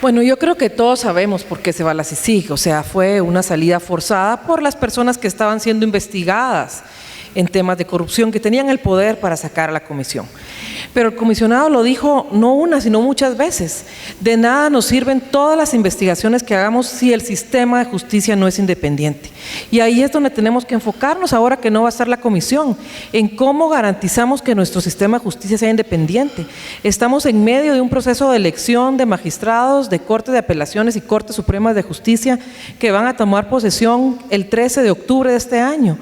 Bueno, yo creo que todos sabemos por qué se va la CICIG, o sea, fue una salida forzada por las personas que estaban siendo investigadas en temas de corrupción, que tenían el poder para sacar a la comisión. Pero el comisionado lo dijo no una, sino muchas veces: de nada nos sirven todas las investigaciones que hagamos si el sistema de justicia no es independiente. Y ahí es donde tenemos que enfocarnos ahora que no va a estar la comisión, en cómo garantizamos que nuestro sistema de justicia sea independiente. Estamos en medio de un proceso de elección de magistrados, de Cortes de Apelaciones y Cortes Supremas de Justicia que van a tomar posesión el 13 de octubre de este año.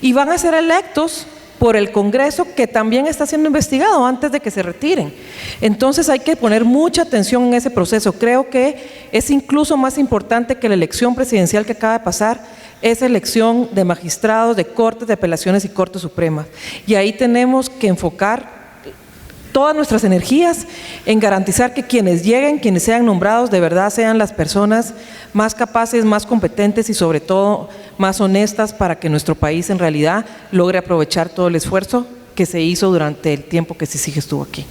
Y van a ser electos por el Congreso, que también está siendo investigado antes de que se retiren. Entonces hay que poner mucha atención en ese proceso. Creo que es incluso más importante que la elección presidencial que acaba de pasar, esa elección de magistrados, de Cortes de Apelaciones y Cortes Supremas. Y ahí tenemos que enfocar todas nuestras energías en garantizar que quienes lleguen, quienes sean nombrados, de verdad sean las personas más capaces, más competentes y sobre todo más honestas, para que nuestro país en realidad logre aprovechar todo el esfuerzo que se hizo durante el tiempo que CICIG estuvo aquí.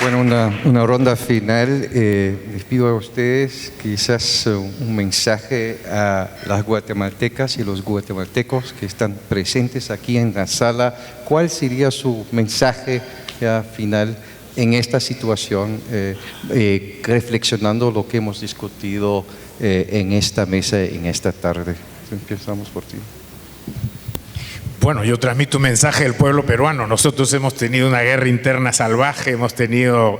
Bueno, una ronda final. Les pido a ustedes quizás un mensaje a las guatemaltecas y los guatemaltecos que están presentes aquí en la sala. ¿Cuál sería su mensaje ya final en esta situación, reflexionando lo que hemos discutido en esta mesa, en esta tarde? Empezamos por ti. Bueno, yo transmito un mensaje del pueblo peruano. Nosotros hemos tenido una guerra interna salvaje, hemos tenido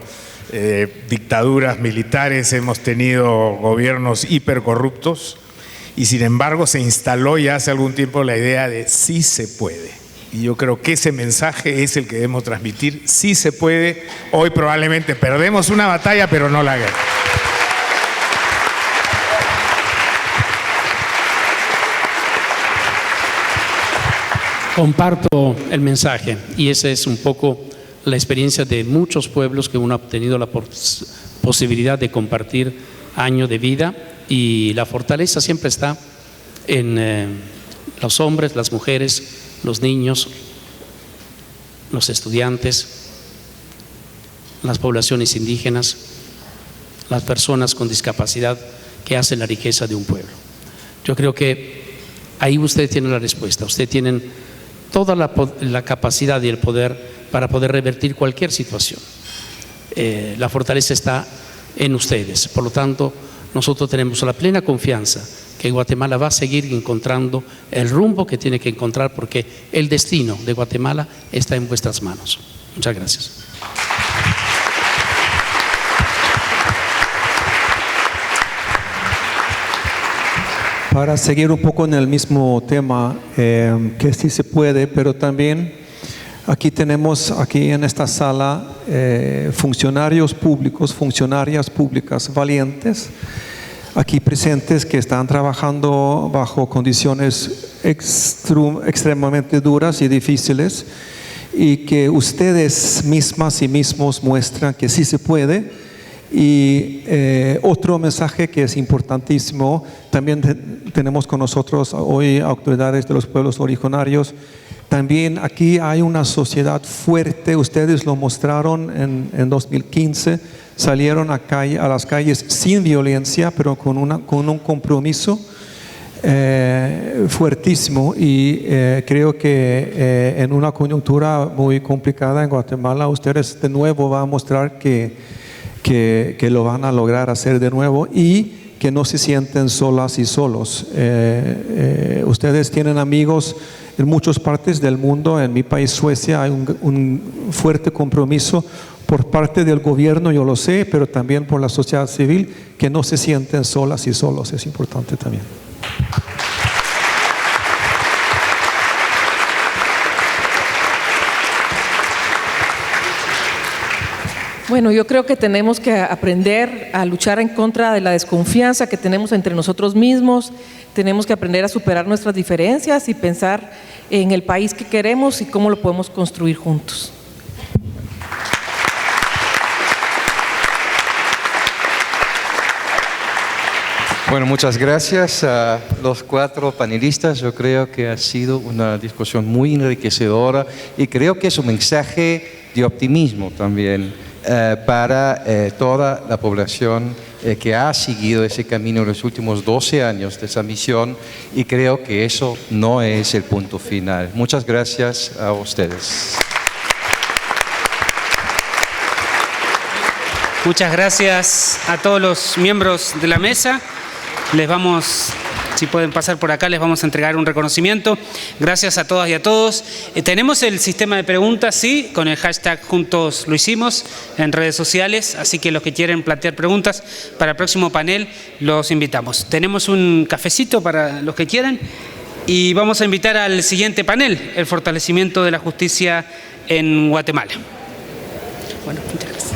dictaduras militares, hemos tenido gobiernos hipercorruptos y sin embargo se instaló ya hace algún tiempo la idea de sí se puede. Y yo creo que ese mensaje es el que debemos transmitir, sí se puede. Hoy probablemente perdemos una batalla, pero no la guerra. Comparto el mensaje y esa es un poco la experiencia de muchos pueblos que uno ha tenido la posibilidad de compartir años de vida, y la fortaleza siempre está en los hombres, las mujeres, los niños, los estudiantes, las poblaciones indígenas, las personas con discapacidad que hacen la riqueza de un pueblo. Yo creo que ahí ustedes tienen la respuesta, ustedes tienen toda la capacidad y el poder para poder revertir cualquier situación. La fortaleza está en ustedes. Por lo tanto, nosotros tenemos la plena confianza que Guatemala va a seguir encontrando el rumbo que tiene que encontrar, porque el destino de Guatemala está en vuestras manos. Muchas gracias. Para seguir un poco en el mismo tema, que sí se puede, pero también aquí tenemos, aquí en esta sala, funcionarios públicos, funcionarias públicas valientes, aquí presentes, que están trabajando bajo condiciones extremadamente duras y difíciles, y que ustedes mismas y mismos muestran que sí se puede. Y otro mensaje que es importantísimo, también tenemos con nosotros hoy autoridades de los pueblos originarios. También aquí hay una sociedad fuerte, ustedes lo mostraron en 2015, salieron a las calles sin violencia, pero con un compromiso fuertísimo, y creo que en una coyuntura muy complicada en Guatemala, ustedes de nuevo van a mostrar que lo van a lograr hacer de nuevo y que no se sienten solas y solos. Ustedes tienen amigos en muchas partes del mundo. En mi país, Suecia, hay un fuerte compromiso por parte del gobierno, yo lo sé, pero también por la sociedad civil, que no se sienten solas y solos. Es importante también. Bueno, yo creo que tenemos que aprender a luchar en contra de la desconfianza que tenemos entre nosotros mismos. Tenemos que aprender a superar nuestras diferencias y pensar en el país que queremos y cómo lo podemos construir juntos. Bueno, muchas gracias a los 4 panelistas. Yo creo que ha sido una discusión muy enriquecedora y creo que es un mensaje de optimismo también para toda la población que ha seguido ese camino en los últimos 12 años de esa misión, y creo que eso no es el punto final. Muchas gracias a ustedes. Muchas gracias a todos los miembros de la mesa. Les vamos, si pueden pasar por acá, les vamos a entregar un reconocimiento. Gracias a todas y a todos. Tenemos el sistema de preguntas, sí, con el hashtag Juntos lo hicimos en redes sociales, así que los que quieren plantear preguntas para el próximo panel, los invitamos. Tenemos un cafecito para los que quieran y vamos a invitar al siguiente panel, el fortalecimiento de la justicia en Guatemala. Bueno, muchas gracias.